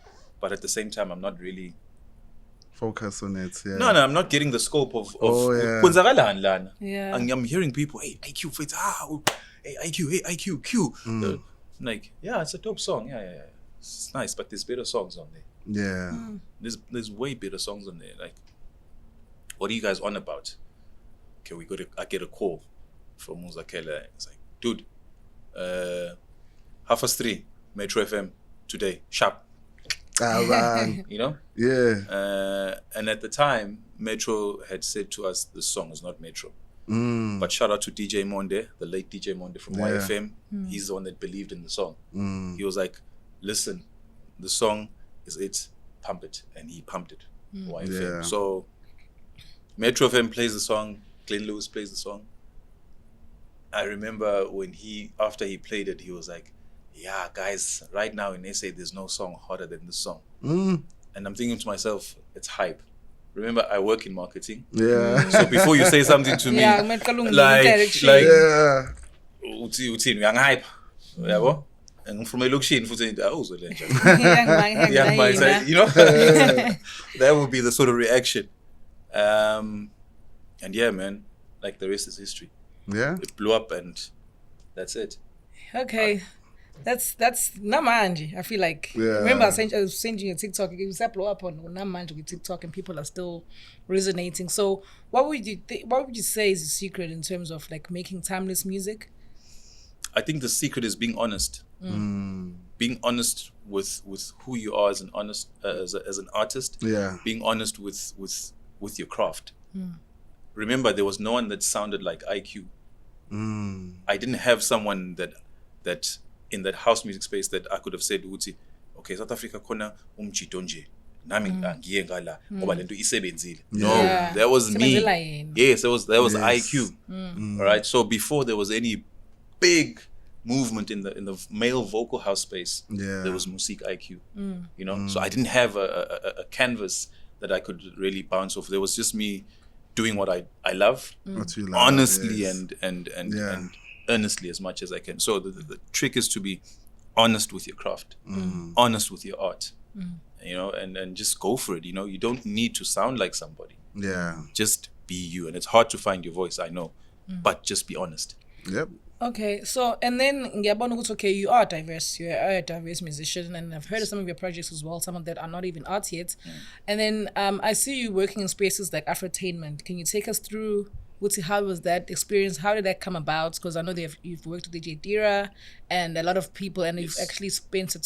[SPEAKER 4] But at the same time, I'm not really...
[SPEAKER 2] Focus on it, yeah.
[SPEAKER 4] No, I'm not getting the scope of
[SPEAKER 3] yeah.
[SPEAKER 4] I'm hearing people, hey, IQ, hey, IQ, Q. Like, yeah, it's a dope song. Yeah. It's nice, but there's better songs on there.
[SPEAKER 2] Yeah.
[SPEAKER 4] There's way better songs on there. Like, what are you guys on about? Okay, I get a call from Muzakela. It's like, dude, 3:30, Metro FM today, sharp. You know?
[SPEAKER 2] Yeah.
[SPEAKER 4] And at the time, Metro had said to us, this song is not Metro. But shout out to DJ Monde, the late DJ Monde from YFM. He's the one that believed in the song. He was like, listen, the song is it, pump it. And he pumped it. YFM.
[SPEAKER 2] Yeah.
[SPEAKER 4] So Metro FM plays the song, Glenn Lewis plays the song. I remember when after he played it, he was like, yeah, guys, right now in SA, there's no song hotter than this song. And I'm thinking to myself, it's hype. Remember, I work in marketing.
[SPEAKER 2] Yeah.
[SPEAKER 4] So before you say something to me, like, hype. And from a look, you know, that would be the sort of reaction. And yeah, man, like the rest is history.
[SPEAKER 2] Yeah.
[SPEAKER 4] It blew up and that's it.
[SPEAKER 3] Okay. That's namanje. I feel like remember I was sending you a TikTok. It was blow up on namanje with TikTok, and people are still resonating. So what would you say is the secret in terms of like making timeless music?
[SPEAKER 4] I think the secret is being honest. Being honest with who you are as an artist. Yeah. Being honest with your craft. Remember, there was no one that sounded like IQ. I didn't have someone that in that house music space that I could have said, okay, South Africa khona umjitonje. Nami ngiye ngala ngoba lento isebenzile. No, that was me. Yes, that was IQ. All right. So before there was any big movement in the male vocal house space, there was Museeq IQ. You know, so I didn't have a canvas that I could really bounce off. There was just me doing what I love,
[SPEAKER 2] what you love,
[SPEAKER 4] honestly and earnestly as much as I can. So the trick is to be honest with your craft, honest with your art, you know, and just go for it. You know, you don't need to sound like somebody. Yeah, just be you. And it's hard to find your voice, I know, but just be honest.
[SPEAKER 2] Yep.
[SPEAKER 3] Okay, so and then okay, you are diverse. You're a diverse musician, and I've heard of some of your projects as well. Some of that are not even out yet. And then I see you working in spaces like Afrotainment. Can you take us through? How was that experience? How did that come about? Because I know you've worked with DJ Sndara and a lot of people, and you've actually spent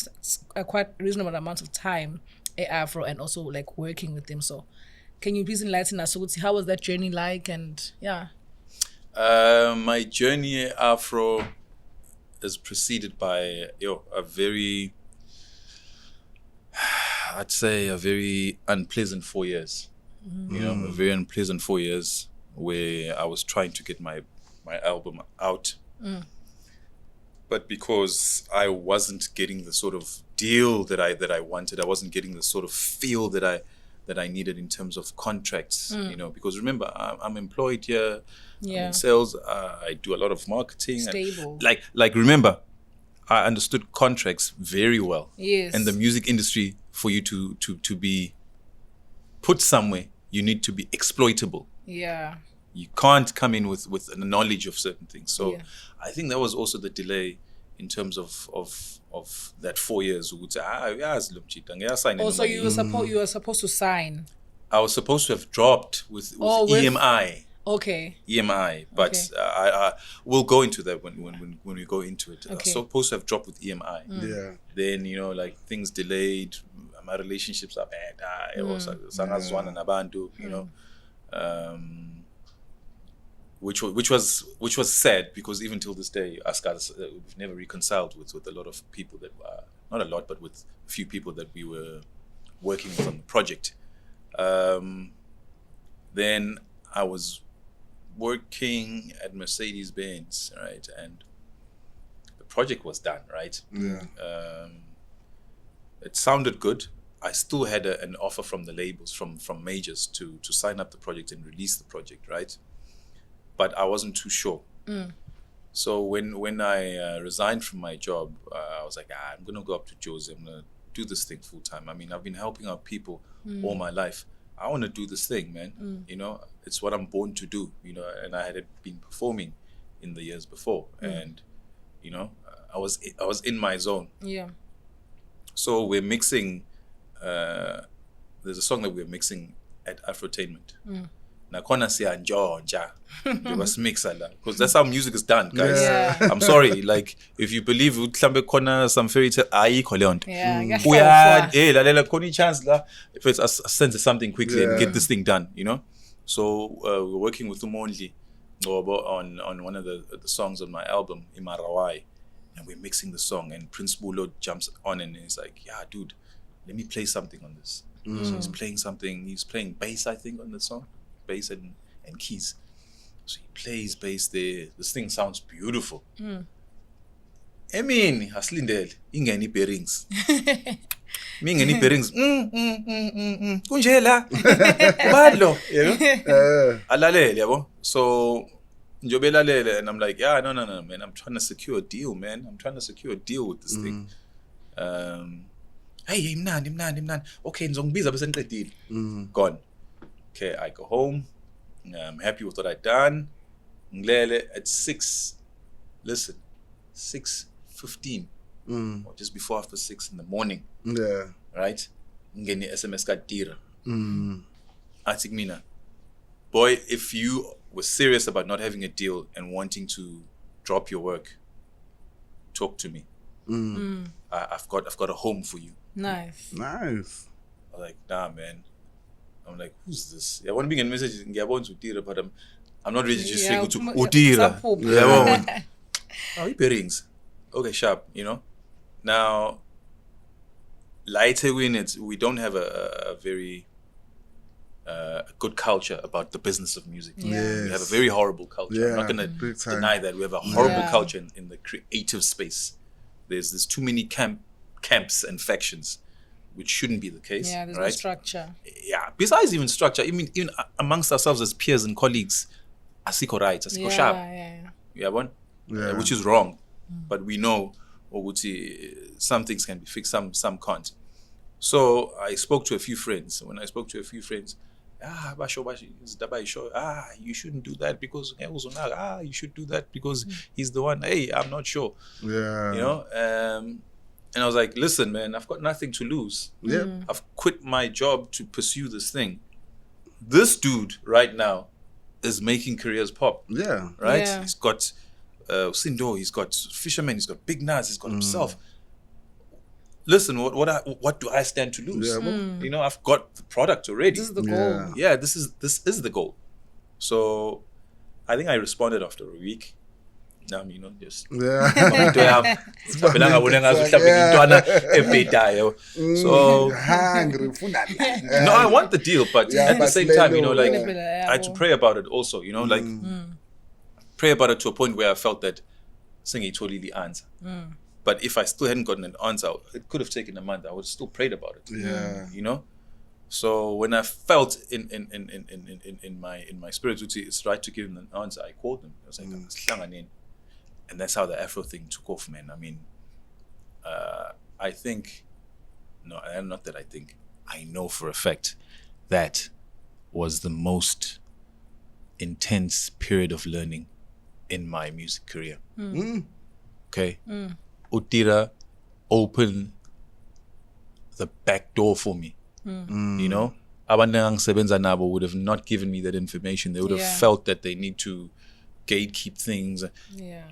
[SPEAKER 3] a quite reasonable amount of time at Afro and also like working with them. So, can you please enlighten us? How was that journey like? And yeah.
[SPEAKER 4] My journey at Afro is preceded by a very I'd say a very unpleasant 4 years. You know, a very unpleasant 4 years where I was trying to get my album out. But because I wasn't getting the sort of deal that I wanted, I wasn't getting the sort of feel that I needed in terms of contracts, you know, because remember, I'm employed here, I'm in sales, I do a lot of marketing.
[SPEAKER 3] Stable.
[SPEAKER 4] And like remember, I understood contracts very well.
[SPEAKER 3] Yes.
[SPEAKER 4] And the music industry, for you to be put somewhere, you need to be exploitable.
[SPEAKER 3] Yeah.
[SPEAKER 4] You can't come in with a knowledge of certain things. So
[SPEAKER 3] Yeah.
[SPEAKER 4] I think that was also the delay in terms of that 4 years.
[SPEAKER 3] Also, you were supposed to sign.
[SPEAKER 4] I was supposed to have dropped with
[SPEAKER 3] with-
[SPEAKER 4] EMI.
[SPEAKER 3] Okay.
[SPEAKER 4] EMI, but
[SPEAKER 3] Okay.
[SPEAKER 4] I we'll go into that when we go into it. I was
[SPEAKER 3] Okay.
[SPEAKER 4] supposed to have dropped with EMI.
[SPEAKER 2] Yeah.
[SPEAKER 4] Then, you know, like things delayed. My relationships are bad. Sangazwana nabantu, you know, which was sad, because even till this day, us guys, we've never reconciled with a lot of people that were, not a lot, but with a few people that we were working with on the project. Then I was working at Mercedes-Benz, right, and the project was done, right.
[SPEAKER 2] Yeah.
[SPEAKER 4] It sounded good. I still had an offer from the labels, from majors, to sign up the project and release the project, right? But I wasn't too sure. So when I resigned from my job, I was like, I'm gonna go up to Josie. I'm gonna do this thing full time. I mean, I've been helping out people all my life. I want to do this thing, man. You know, it's what I'm born to do. You know, and I had been performing in the years before, and you know, I was in my zone.
[SPEAKER 3] Yeah.
[SPEAKER 4] So we're mixing. There's a song that we're mixing at Afrotainment. Nakona siya njonja. You must mix that, because that's how music is done, guys.
[SPEAKER 3] Yeah.
[SPEAKER 4] I'm sorry, like if you believe mhlambe khona some fairy tale ayikho leyo nto.
[SPEAKER 3] Yeah.
[SPEAKER 4] Lalela khona chance la, if it's sense something quickly and get this thing done, you know. So we're working with Mondli Ngcobo on one of the songs on my album, Imarawai, and we're mixing the song, and Prince Bulo jumps on and he's like, yeah, dude, let me play something on this. So he's playing something, he's playing bass, I think, on the song, bass and keys. So he plays bass there, this thing sounds beautiful. I mean, asilindele ingeni bearings. Mingeni bearings. Kunje la. Ubalo, you know? Alalele, yabo. So njobe lalele, and I'm like, yeah, no, man, I'm trying to secure a deal, man. I'm trying to secure a deal with this thing. Hey, imnandi. Okay, ngizongibiza bese ngiqedile. Gone. Okay, I go home. I'm happy with what I done. Ngilele at 6:15, or just before after 6 in the morning.
[SPEAKER 2] Yeah.
[SPEAKER 4] Right? Ngeni SMS ka Tira. Athi mina, boy, if you were serious about not having a deal and wanting to drop your work, talk to me. I've got a home for you.
[SPEAKER 3] Nice.
[SPEAKER 4] I'm like, nah, man. I'm like, who's this? I want to be in message ngiyabona uTira, but I'm not ready to just say to uTira. Yeah. Oh, he bearings. Okay, sharp, you know. Now, lighter we don't have a very good culture about the business of music.
[SPEAKER 3] Yeah.
[SPEAKER 4] We have a very horrible culture. I'm not gonna
[SPEAKER 2] big time.
[SPEAKER 4] deny that. We have a horrible
[SPEAKER 3] Yeah.
[SPEAKER 4] culture in the creative space. There's too many camps and factions, which shouldn't be the case.
[SPEAKER 3] Yeah, there's
[SPEAKER 4] right?
[SPEAKER 3] no structure.
[SPEAKER 4] Yeah. Besides even structure, even amongst ourselves as peers and colleagues, asiko right, asiko sharp.
[SPEAKER 3] Yeah.
[SPEAKER 4] Which is wrong. But we know some things can be fixed, some can't. So I spoke to a few friends. When I spoke to a few friends, you shouldn't do that because you should do that because he's the one. Hey, I'm not sure.
[SPEAKER 2] Yeah.
[SPEAKER 4] You know? And I was like, listen, man, I've got nothing to lose.
[SPEAKER 2] Yeah.
[SPEAKER 4] I've quit my job to pursue this thing. This dude right now is making careers pop.
[SPEAKER 2] Yeah.
[SPEAKER 4] Right?
[SPEAKER 3] Yeah.
[SPEAKER 4] He's got Sindo, he's got Fisherman, he's got Big Nas, he's got himself. Listen, what do I stand to lose?
[SPEAKER 2] Yeah,
[SPEAKER 4] You know, I've got the product already.
[SPEAKER 3] This is the goal.
[SPEAKER 4] Yeah, this is the goal. So I think I responded after a week. nami, you know, just
[SPEAKER 2] Yeah.
[SPEAKER 4] So
[SPEAKER 2] Hungry,
[SPEAKER 4] no, I want the deal, but
[SPEAKER 2] Yeah,
[SPEAKER 4] at the
[SPEAKER 2] but
[SPEAKER 4] same time, you know,
[SPEAKER 2] slow,
[SPEAKER 4] like
[SPEAKER 2] yeah.
[SPEAKER 4] I had to pray about it also, you know, like pray about it to a point where I felt that singing totally the answer. But if I still hadn't gotten an answer, it could have taken a month. I would have still prayed about it.
[SPEAKER 2] Yeah.
[SPEAKER 4] You know? So when I felt in my spirit, it's right to give them an answer, I called them. I was like, and that's how the Afro thing took off, man. I mean, I think, no, not that I think, I know for a fact that was the most intense period of learning in my music career. Okay? Utira opened the back door for me. You know? Abantu sebenza nabo would have not given me that information. They would have felt that they need to gatekeep things.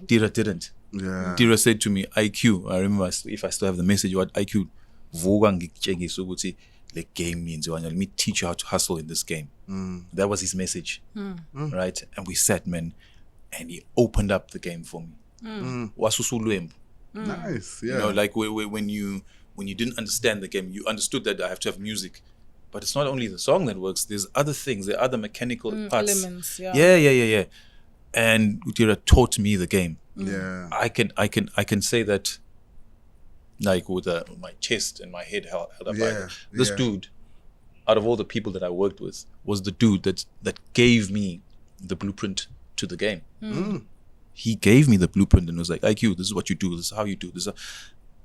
[SPEAKER 4] Tira didn't. Tira said to me, IQ, I remember if I still have the message, what IQ, vuka ngikutshengise ukuthi le game means, let me teach you how to hustle in this game. That was his message. Right? And we sat, man, and he opened up the game for me. Wasusulwembu.
[SPEAKER 2] Nice, yeah.
[SPEAKER 4] You know, like when you didn't understand the game, you understood that I have to have music. But it's not only the song that works, there's other things, there are other mechanical parts.
[SPEAKER 3] Elements,
[SPEAKER 4] Yeah. And Utira taught me the game.
[SPEAKER 2] Yeah.
[SPEAKER 4] I can say that, like with my chest and my head held up. This dude, out of all the people that I worked with, was the dude that gave me the blueprint to the game. He gave me the blueprint and was like, IQ, this is what you do, this is how you do this.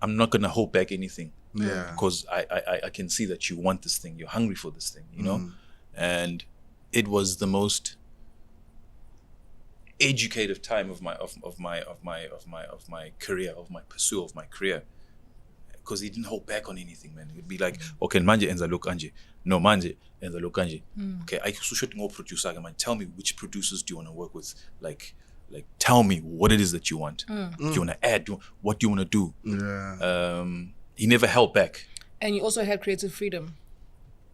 [SPEAKER 4] I'm not gonna hold back anything. Because I can see that you want this thing, you're hungry for this thing, you know? And it was the most educative time of my career, of my pursuit of my career. Because he didn't hold back on anything, man. It would be like, okay, manje enza lo kanje. No, manje enza lo kanje. Okay, I should go producer, man. Tell me which producers do you want to work with? Like tell me what it is that you want. Do you want to add? What do you want to do?
[SPEAKER 2] Yeah.
[SPEAKER 4] He never held back.
[SPEAKER 3] And you also had creative freedom.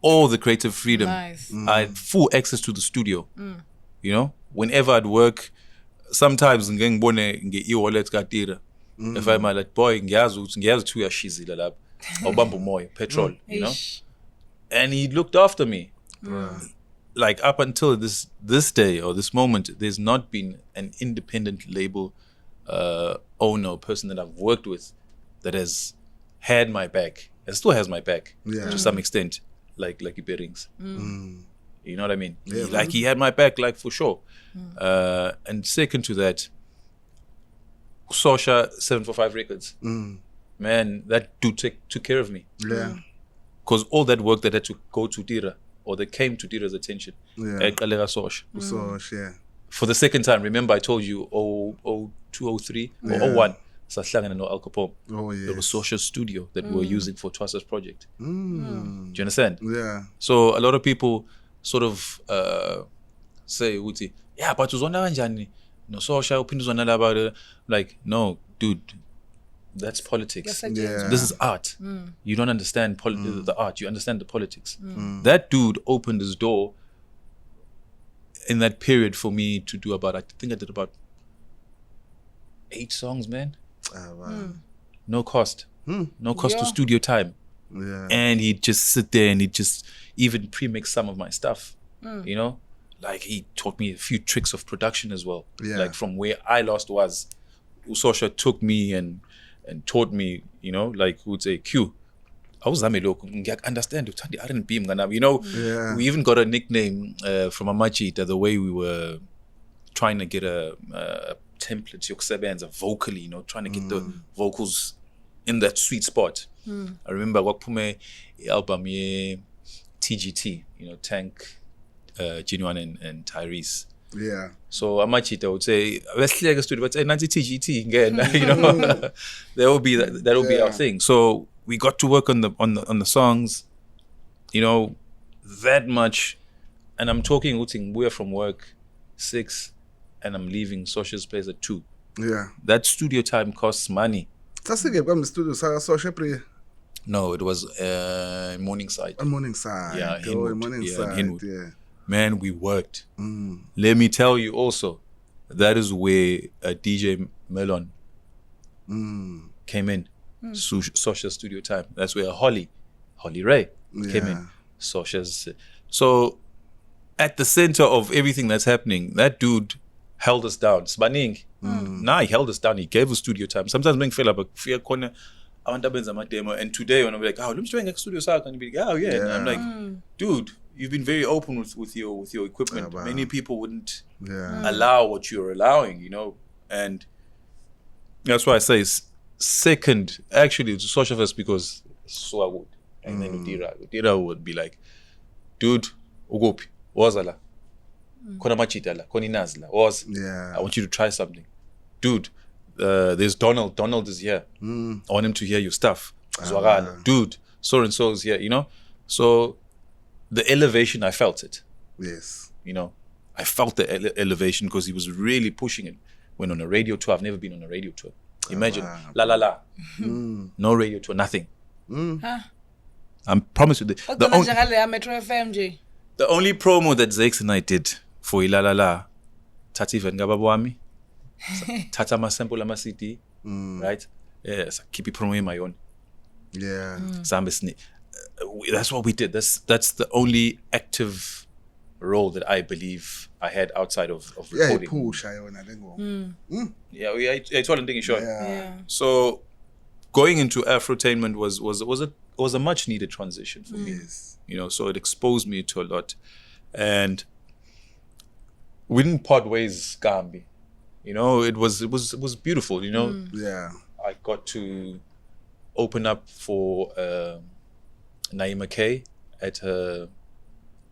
[SPEAKER 4] All the creative freedom.
[SPEAKER 3] Nice.
[SPEAKER 4] I had full access to the studio. You know, whenever I'd work, sometimes if I'm like, boy, ngiyazi two yashizila lapha awubamba umoya petrol, you know. And he looked after me. Like up until this day or this moment, there's not been an independent label owner or person that I've worked with that has had my back and still has my back to some extent, like Iberings. You know what I mean? He had my back, like, for sure. And second to that, Sosha 745 Records. Man, that dude took care of me.
[SPEAKER 2] Yeah.
[SPEAKER 4] Because all that work that had to go to Dira, or that came to Dira's attention, Sosh.
[SPEAKER 2] Yeah.
[SPEAKER 4] For the second time, remember I told you 0203 or 01, Sahlangana no Al Capone.
[SPEAKER 2] Oh, yes.
[SPEAKER 4] There was Social Studio that we were using for Twasa's project. Do you understand?
[SPEAKER 2] Yeah.
[SPEAKER 4] So a lot of people sort of say, Uti, yeah, but uzona kanjani? No, Social opinions about it. Like, no, dude, that's politics.
[SPEAKER 2] Yeah.
[SPEAKER 4] This is art. You don't understand the art. You understand the politics. That dude opened his door in that period for me to do I think I did about 8 songs, man.
[SPEAKER 2] Wow.
[SPEAKER 4] No cost. No cost to studio time.
[SPEAKER 2] Yeah.
[SPEAKER 4] And he'd just sit there and he'd just even pre-mix some of my stuff. You know? Like, he taught me a few tricks of production as well.
[SPEAKER 2] Yeah.
[SPEAKER 4] Like, from where I lost was, Usosha took me and taught me, you know, like, who would say, Q. I was understand, you know, we even got a nickname from Amachita, the way we were trying to get a template, Yoksebenza, vocally, you know, trying to get the vocals in that sweet spot. I remember Wakpume album TGT, you know, Tank, Genuine and Tyrese.
[SPEAKER 2] Yeah.
[SPEAKER 4] So Amachita would say, let's like a studio, but Nancy TGT again, you know. That will be our thing. So we got to work on the songs, you know, that much. And I'm talking we're from work 6 and I'm leaving Social Space at 2.
[SPEAKER 2] Yeah.
[SPEAKER 4] That studio time costs money.
[SPEAKER 2] That's the game studio Social Pre.
[SPEAKER 4] No, it was Morningside.
[SPEAKER 2] Morningside.
[SPEAKER 4] Yeah,
[SPEAKER 2] Morningside.
[SPEAKER 4] Hinwood.
[SPEAKER 2] Yeah.
[SPEAKER 4] Man, we worked. Let me tell you also, that is where DJ Melon came in. Social Studio Time. That's where Holly Ray came in. Socia's. So at the center of everything that's happening, that dude held us down. Sbaning. Nah, he held us down. He gave us studio time. Sometimes when feel like fear corner, I want to be my demo. And today when I'm like, oh, let me try and get studio sound, and be like, oh yeah. And I'm like, dude, you've been very open with your equipment.
[SPEAKER 2] Wow.
[SPEAKER 4] Many people wouldn't allow what you're allowing, you know. And that's why I say second, actually, to social first, because so I would. And then Udira would be like, dude, ugopi, wazala, kona machitala, koni nazla, was. I want you to try something, dude. There's Donald. Donald is here. I want him to hear your stuff. Zwagala, dude. So and so is here. You know. So the elevation, I felt it.
[SPEAKER 2] Yes.
[SPEAKER 4] You know, I felt the elevation because he was really pushing it. Went on a radio tour. I've never been on a radio tour. Imagine, la. No radio tour, nothing. I promise you, the only promo that Zakes and I did for La, Tati Vengababwami, Tata Masample ama CD, right? Yes, keep it promoting my own.
[SPEAKER 2] Yeah.
[SPEAKER 4] That's what we did. That's the only active role that I believe I had outside of recording. I told him short. So going into Afrotainment was a much needed transition for me. You know, so it exposed me to a lot. And we didn't part ways, Gambi. You know, it was beautiful, you know.
[SPEAKER 2] Yeah.
[SPEAKER 4] I got to open up for Naima K at her,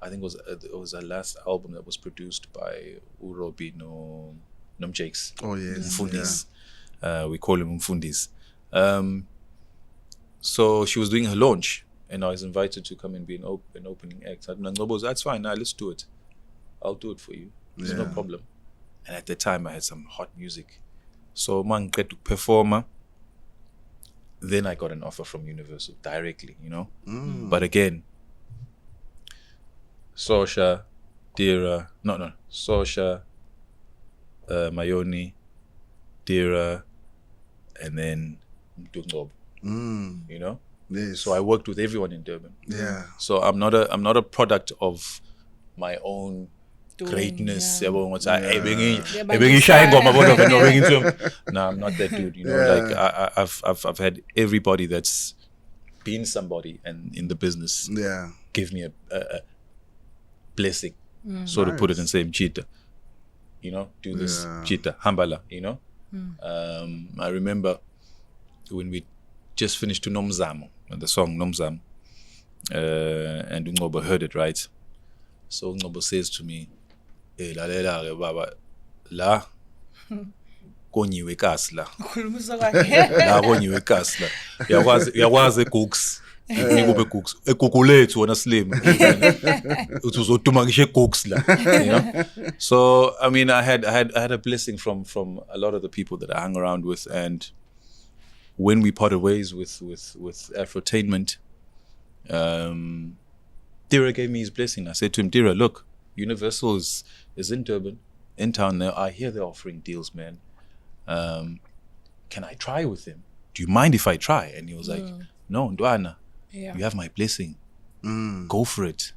[SPEAKER 4] I think it was her last album that was produced by Urobi Nom Jakes.
[SPEAKER 2] Oh yes.
[SPEAKER 4] Mfundis. We call him Mfundis. So she was doing her launch, and I was invited to come and be an opening act. I'm like, that's fine. Nah, let's do it. I'll do it for you. There's no problem. And at the time, I had some hot music. So man, get to performer. Then I got an offer from Universal directly, you know. But again, Sosha, Dira, Sosha, Mayonie, Dira, and then Nduduzo. You know.
[SPEAKER 2] Yes.
[SPEAKER 4] So I worked with everyone in Durban.
[SPEAKER 2] Yeah.
[SPEAKER 4] So I'm not a product of my own greatness. No, I'm not that dude. You know, like I've had everybody that's been somebody and in the business. Give me a blessing. So to put it in the same cheetah. You know, do this cheetah hambala. You know. I remember when we just finished to Nomzamo, the song Nomzamo, and Ngcobo heard it, right? So Ngcobo says to me, lalela baba, la konyiwe kasi la. La konyiwe kasi la. Yawazi cooks. Nikube cooks. Ekukulethu wona slim. Uthi uzoduma ngisho cooks la. You know? So I mean I had a blessing from a lot of the people that I hung around with, and when we parted ways with Afrotainment, Dira gave me his blessing. I said to him, Dira, look, Universal is in Durban, in town now. I hear they're offering deals, man. Can I try with them? Do you mind if I try? And he was like, no, Ndwana, you have my blessing. Go for it.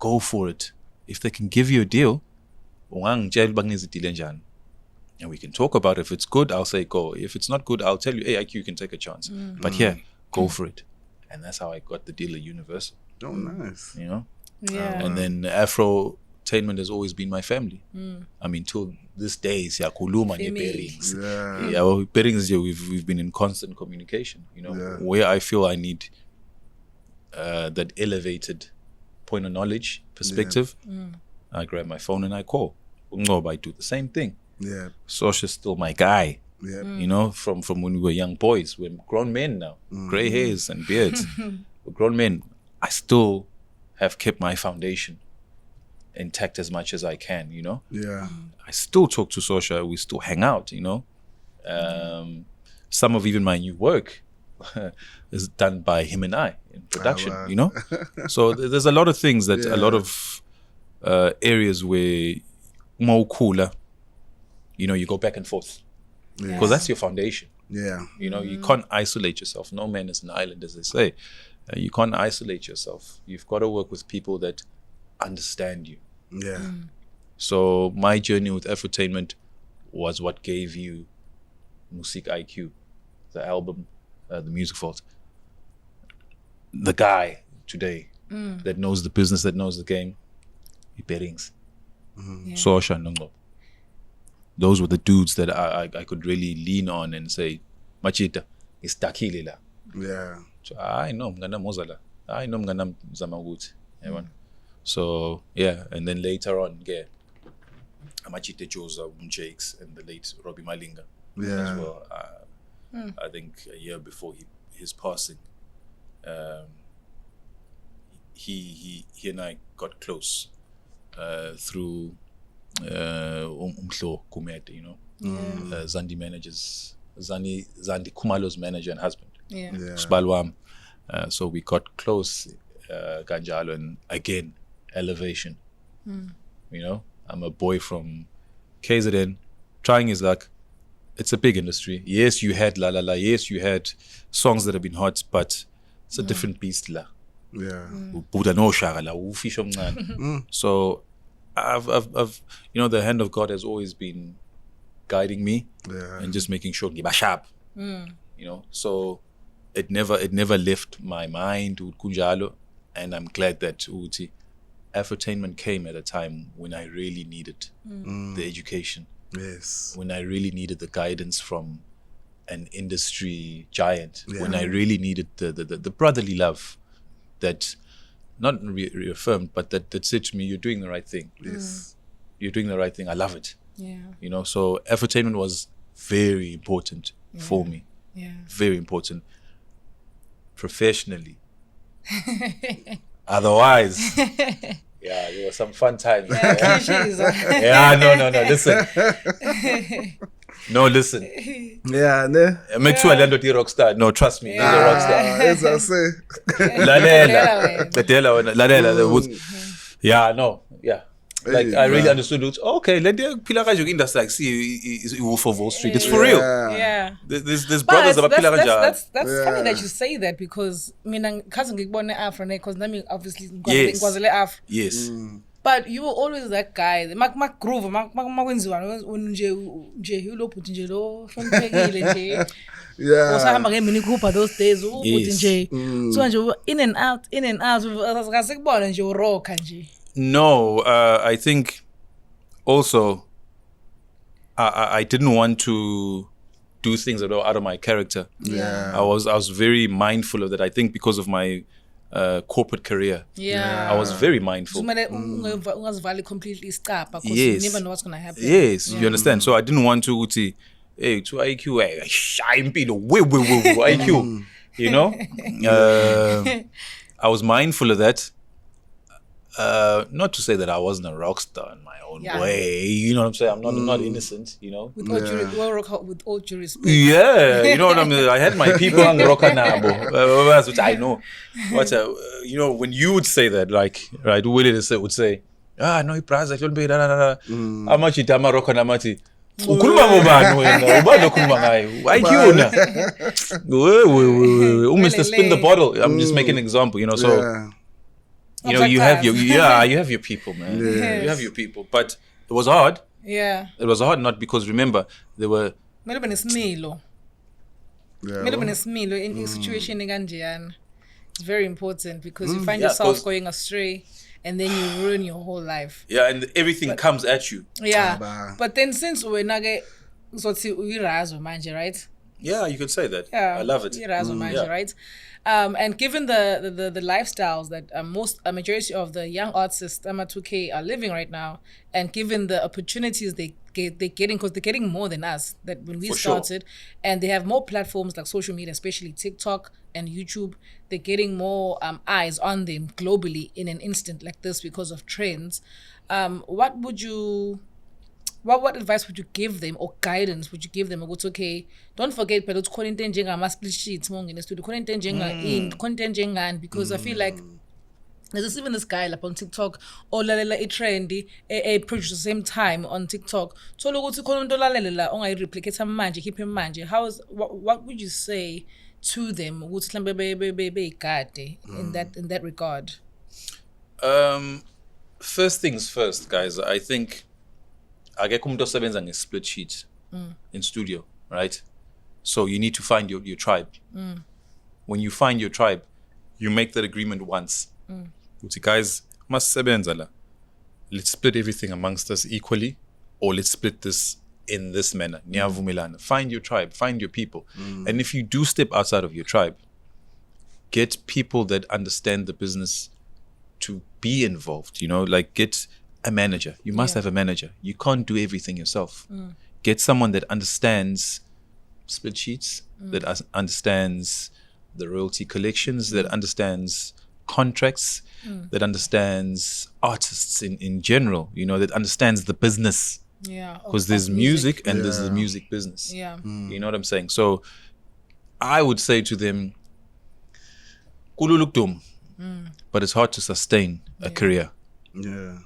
[SPEAKER 4] Go for it. If they can give you a deal, and we can talk about it. If it's good, I'll say go. If it's not good, I'll tell you, hey, IQ, you can take a chance. But here, go for it. And that's how I got the deal at Universal.
[SPEAKER 2] Oh, nice.
[SPEAKER 4] You know?
[SPEAKER 3] Yeah.
[SPEAKER 4] And then Afrotainment has always been my family. I mean, till this day, siyakhuluma nge-pairings. Pairings, we've been in constant communication. You know, where I feel I need that elevated point of knowledge, perspective, I grab my phone and I call. I do the same thing.
[SPEAKER 2] Yeah.
[SPEAKER 4] Sosha's still my guy. You know, from when we were young boys. We're grown men now. Grey hairs and beards. We're grown men. I still have kept my foundation intact as much as I can, you know?
[SPEAKER 2] Yeah.
[SPEAKER 4] I still talk to Sosha. We still hang out, you know? Some of even my new work is done by him and I in production, you know? So there's a lot of things that, a lot of areas where more cooler, you go back and forth. Because that's your foundation.
[SPEAKER 2] Yeah.
[SPEAKER 4] You can't isolate yourself. No man is an island, as they say. You can't isolate yourself. You've got to work with people that understand you.
[SPEAKER 2] Yeah.
[SPEAKER 4] So my journey with Afrotainment was what gave you Museeq IQ, the album, the music vault. The guy today that knows the business, that knows the game, Iperings. Sosha Nongo. Those were the dudes that I could really lean on and say, Machita, is takilila.
[SPEAKER 2] Yeah.
[SPEAKER 4] So I know Mgana Mozala. I know Mgana Zamagut. So yeah, and then later on, yeah, Amachite Josa, Jakes, and the late Robbie Malinga as well. I think a year before his passing, he and I got close through Umhlo Kumete, Zandi managers, Zandi Khumalo's manager and husband. Sbalwam. So we got close, Ganjalo, and again, elevation. I'm a boy from KZN, trying his luck. It's a big industry. Yes, you had La La La. Yes, you had songs that have been hot, but it's a different beast la.
[SPEAKER 2] Yeah.
[SPEAKER 4] So I've the hand of God has always been guiding me and just making sure give a sharp. So it never left my mind kunjalo, and I'm glad that Afrotainment came at a time when I really needed the education.
[SPEAKER 2] Yes.
[SPEAKER 4] When I really needed the guidance from an industry giant. When I really needed the brotherly love that not reaffirmed, but that said to me, you're doing the right thing.
[SPEAKER 2] Yes.
[SPEAKER 4] You're doing the right thing. I love it.
[SPEAKER 3] Yeah.
[SPEAKER 4] So Afrotainment was very important for me.
[SPEAKER 3] Yeah.
[SPEAKER 4] Very important. Professionally. Otherwise, there were some fun times.
[SPEAKER 3] Cliches.
[SPEAKER 4] No. Listen. No, listen.
[SPEAKER 2] Yeah, ne?
[SPEAKER 4] Make sure I land with the rock star. No, trust me, he's a rock star.
[SPEAKER 2] As I say.
[SPEAKER 4] Like I really understood it. Okay, let the Pila Raju industry like see Wolf of Wall Street. It's for real.
[SPEAKER 3] Yeah.
[SPEAKER 4] There's brothers about Pila Raju.
[SPEAKER 3] That's funny that you say that, because cousin ngikubona Afro because nami obviously ngikwazele Afro.
[SPEAKER 4] Yes.
[SPEAKER 3] But you were always that guy. Mak groove, mak makwenziwa nje ulophu nje lo hloniphekile nje.
[SPEAKER 2] Yeah.
[SPEAKER 3] Usahamba ngemini Cooper those days ukuthi nje. So nje in and out akasekubona nje urocka nje.
[SPEAKER 4] No, I think also I didn't want to do things that were out of my character.
[SPEAKER 2] Yeah.
[SPEAKER 4] I was very mindful of that. I think because of my corporate career. I was very mindful.
[SPEAKER 3] Completely stop because you never know what's going to happen.
[SPEAKER 4] Yes, you understand. So I didn't want to to IQ, shine IQ, I was mindful of that. Not to say that I wasn't a rock star in my own way, you know what I'm saying? I'm not innocent,
[SPEAKER 3] With all due respect.
[SPEAKER 4] Yeah, you know what I mean? I had my people on rock nabo, which I know. But when you would say that, like, right, Willie would say, no, I don't be Amachi Tama rock namati. Ukhuluma ngobani wena? Ubani okhuluma ngayo? IQ na. Mr. Spin the bottle. I'm just making an example, so you have your people, man. You have your people, but it was hard.
[SPEAKER 3] Yeah,
[SPEAKER 4] it was hard, not because remember there were.
[SPEAKER 3] Maybe in a smilo in a situation it's very important because you find yourself going astray, and then you ruin your whole life.
[SPEAKER 4] Yeah, and everything comes at you.
[SPEAKER 3] Yeah, but then since we're not right?
[SPEAKER 4] Yeah, you could say that.
[SPEAKER 3] Yeah,
[SPEAKER 4] I love it.
[SPEAKER 3] Right? And given the lifestyles that a majority of the young artists, Themba 2K, are living right now, and given the opportunities they're getting, because they're getting more than us that when we started, and they have more platforms like social media, especially TikTok and YouTube, they're getting more eyes on them globally in an instant like this because of trends. What advice would you give them, or guidance would you give them? Okay, don't forget, but it's content split sheets, studio content, because I feel like There's even this guy like on TikTok, olalela trendy, a produce the same time on TikTok. So look to call olalela, only replicate some magic, keep him magic. What would you say to them? What's in that regard?
[SPEAKER 4] First things first, guys. I think I get umuntu osebenza nge-split sheet in studio, right? So you need to find your tribe. When you find your tribe, you make that agreement once. Guys, must sebenza la. Let's split everything amongst us equally, or let's split this in this manner. Niyavumelana. Find your tribe, find your people. And if you do step outside of your tribe, get people that understand the business to be involved, like get a manager. You must have a manager. You can't do everything yourself. Get someone that understands split sheets, that understands the royalty collections, that understands contracts, that understands artists in general, that understands the business.
[SPEAKER 3] Yeah.
[SPEAKER 4] Because there's music and there's the music business.
[SPEAKER 3] Yeah.
[SPEAKER 4] You know what I'm saying? So I would say to them, kululukdum. But it's hard to sustain a career.
[SPEAKER 2] Yeah.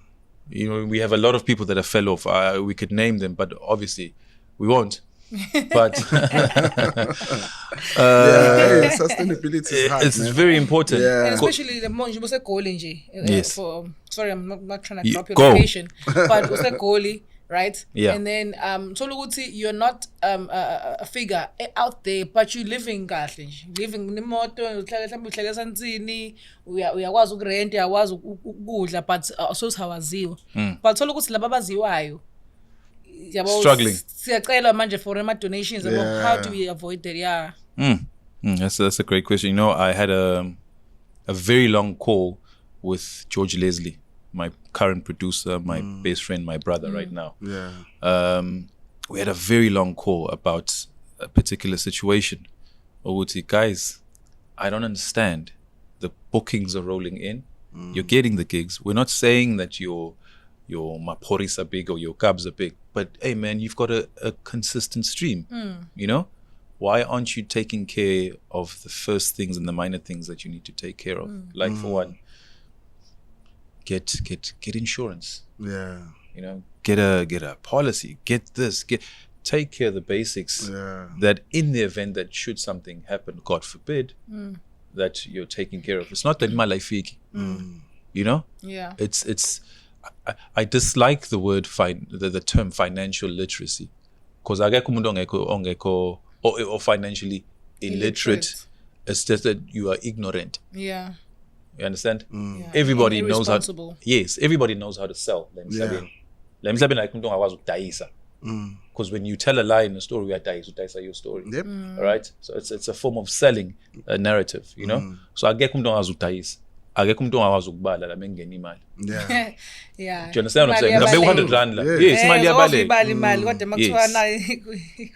[SPEAKER 4] We have a lot of people that have fell off. We could name them, but obviously we won't. But
[SPEAKER 2] sustainability is hard,
[SPEAKER 4] it's
[SPEAKER 2] man.
[SPEAKER 4] very important.
[SPEAKER 3] And especially the money, you say goalie.
[SPEAKER 4] Yes.
[SPEAKER 3] Sorry, I'm not trying to drop your
[SPEAKER 4] Go.
[SPEAKER 3] location, but you say goalie, right?
[SPEAKER 4] Yeah.
[SPEAKER 3] And then so you're not a figure out there, but you living kahle nje. Living nemoto, uhlala sansini, uyakwazi ukurent, uyakwazi ukudla, but so hawaziwa. But so ukuthi laba abaziwayo
[SPEAKER 4] struggling.
[SPEAKER 3] Siyacela manje for ama donations about how do we avoid that?
[SPEAKER 4] That's a great question. I had a very long call with George Leslie, my current producer, my best friend, my brother right now.
[SPEAKER 2] Yeah.
[SPEAKER 4] We had a very long call about a particular situation. Guys, I don't understand. The bookings are rolling in. You're getting the gigs. We're not saying that your maporis are big or your cabs are big, but hey man, you've got a consistent stream. Why aren't you taking care of the first things and the minor things that you need to take care of? Like for one, get insurance.
[SPEAKER 2] Yeah.
[SPEAKER 4] Get a policy. Get this. Take care of the basics.
[SPEAKER 2] Yeah.
[SPEAKER 4] That in the event that should something happen, God forbid, that you're taking care of. It's not that malafiki.
[SPEAKER 3] Yeah.
[SPEAKER 4] It's. I dislike the word the term financial literacy, because or financially illiterate. It's just that you are ignorant.
[SPEAKER 3] Yeah.
[SPEAKER 4] You understand?
[SPEAKER 3] Yeah.
[SPEAKER 4] Everybody knows how.
[SPEAKER 3] Irresponsible.
[SPEAKER 4] Everybody knows how to sell. Because when you tell a lie in a story, you dice your story.
[SPEAKER 2] Yep.
[SPEAKER 4] All right. So it's a form of selling a narrative. So I get
[SPEAKER 2] Yeah.
[SPEAKER 3] Yeah.
[SPEAKER 4] Do you understand what I'm saying? Ngabe 100 rand la. Yes, imali yabale.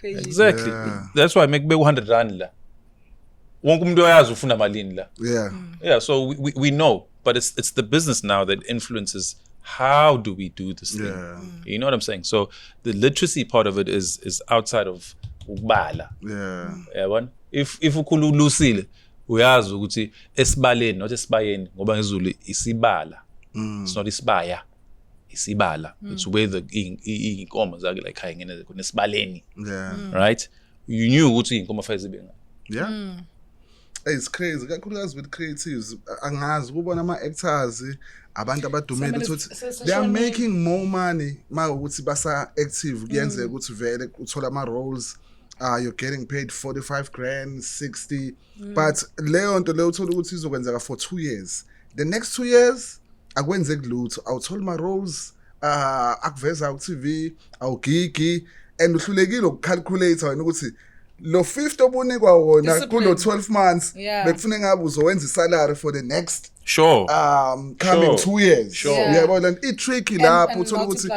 [SPEAKER 4] Exactly. That's why make 100 rand la. Wonke umuntu oyazi ufuna malini la. Yeah, so we know, but it's the business now that influences how do we do this thing. You know what I'm saying? So the literacy part of it is outside of ukubala. Yeah. If ukhululusile uyazi ukuthi esibaleni not esibayeni ngoba ngezulu isibala. It's not isibaya. Isibala. It's where the inkomo zake like khayengene kunesibaleni. Right? You knew ukuthi inkomo fayize benga.
[SPEAKER 2] Yeah. It's crazy. Kakhulukazi with creatives. Angazi kubona ama-actors abantu abadumile ukuthi they are making more money ukuthi basa active kuyenzeka ukuthi vele uthola ama-roles. You're getting paid 45 grand, 60. But leyo nto leyo uthola ukuthi izokwenzeka for 2 years. The next 2 years akwenzeki lutho. Awuthola ama-roles, akuveza ku-TV, awugigi, and uhlulekile ukucalculate wena ukuthi lo 50 obunikwa wona kulo 12 months bekufuna ngabe uzowenza isalary for the next coming 2 years. Uyabona i-tricky lapho uthola ukuthi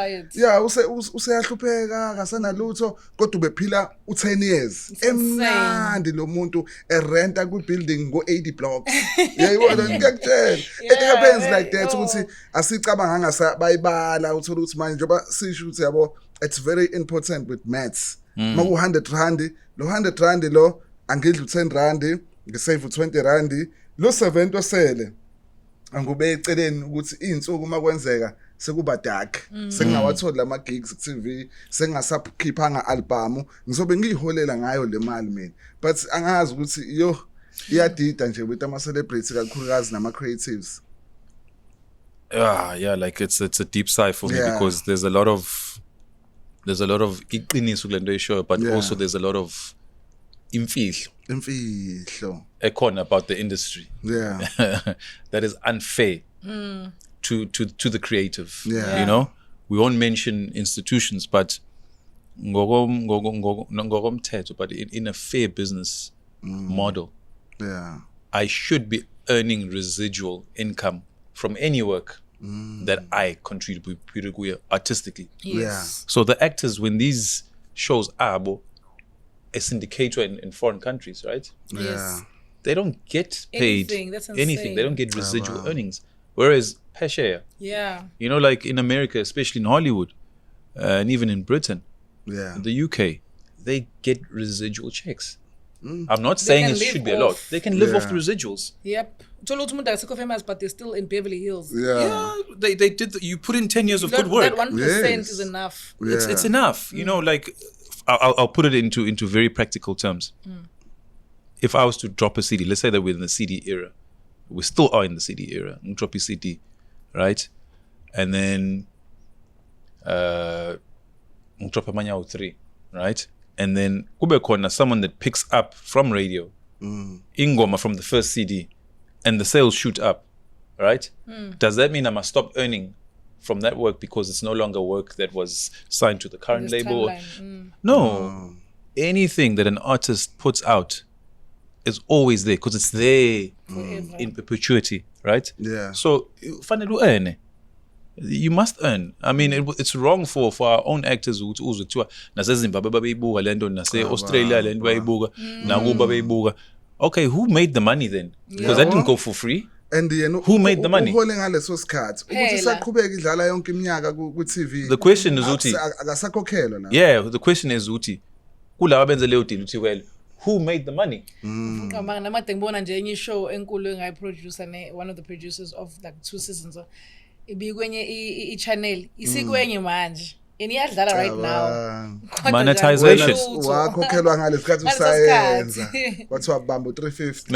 [SPEAKER 2] useyahlupheka akasanalutho kodwa ubephila u10 years emnandi lo muntu erenta ku-building ngo-80 blocks. Uyayibona ngiyakutshela it happens like that ukuthi asicabanga ngasabayibala uthola ukuthi manje njengoba sisho ukuthi yabo it's very important with maths. Maku 100 rand lo 100 rand lo angidla u10 rand ngisave u20 rand lo 70 osele angube eceleni ukuthi insuku makwenzeka sekuba dark sengingawatholi lama gigs ku TV sengasakhiphanga album ngizobe ngiyiholela ngayo le mali mina but angazi ukuthi iyadida nje with ama celebrities kakhulukazi nama creatives.
[SPEAKER 4] Yeah, like it's a deep sigh for me because there's a lot of iqiniso kule nto ishoyo, but also there's a lot of imfihlo ekhona about the industry that is unfair to the creative. You know, we won't mention institutions, but ngokomthetho, but in a fair business model, I should be earning residual income from any work that I contribute artistically.
[SPEAKER 3] Yes.
[SPEAKER 4] So the actors, when these shows are a syndicator in foreign countries, right?
[SPEAKER 3] Yes.
[SPEAKER 4] They don't get paid
[SPEAKER 3] Anything. That's
[SPEAKER 4] anything.
[SPEAKER 3] insane.
[SPEAKER 4] They don't get residual earnings. Whereas Pesha,
[SPEAKER 3] Yeah.
[SPEAKER 4] you know, like in America, especially in Hollywood, and even in Britain, the UK, they get residual checks. I'm not saying
[SPEAKER 3] can
[SPEAKER 4] it
[SPEAKER 3] live
[SPEAKER 4] should be a lot.
[SPEAKER 3] off.
[SPEAKER 4] They can live off the residuals.
[SPEAKER 3] Yep. Uthola ukuthi umuntu akekho famous, but they're still in Beverly Hills.
[SPEAKER 4] Yeah, they did. You put in 10 years of good work.
[SPEAKER 3] That 1% is enough.
[SPEAKER 4] It's enough. You know, like I'll put it into very practical terms. If I was to drop a CD, let's say that we're in the CD era, we still are in the CD era. Drop a CD, right? And then drop a Manyao 3, right? And then kube khona someone that picks up from radio, ingoma from the first CD, and the sales shoot up, right? Does that mean I must stop earning from that work because it's no longer work that was signed to the current
[SPEAKER 3] This
[SPEAKER 4] label?
[SPEAKER 3] timeline.
[SPEAKER 4] No. Anything that an artist puts out is always there because it's there
[SPEAKER 3] Forever.
[SPEAKER 4] in perpetuity, right?
[SPEAKER 2] Yeah.
[SPEAKER 4] So fanele earn. You must earn. I mean, it's wrong for our own actors who kuthiwa naseZimbabwe babeyibuka lento, nase-Australia lento bayibuka, nakuba bayibuka. Okay, who made the money then? Because that didn't go for free.
[SPEAKER 2] And
[SPEAKER 4] Who made the money?
[SPEAKER 2] Uhole ngaleso sikhathi ukuthi saqhubeka idlala yonke iminyaka ku TV.
[SPEAKER 4] The question is uthi,
[SPEAKER 2] akasakhokhelwa na.
[SPEAKER 4] yeah, the question is uthi, kulaba benze leyo deal uthi, well, who made the money?
[SPEAKER 3] Ngicabanga namade ngibona nje enye show enkulu engayiproducer one of the producers of like 2 seasons ibikwenye i-channel isikwenye manje iyadlala right now.
[SPEAKER 4] Monetization.
[SPEAKER 2] Wakhokhelwa ngalesikhathi usayenza. Kwathiwa bamba 350.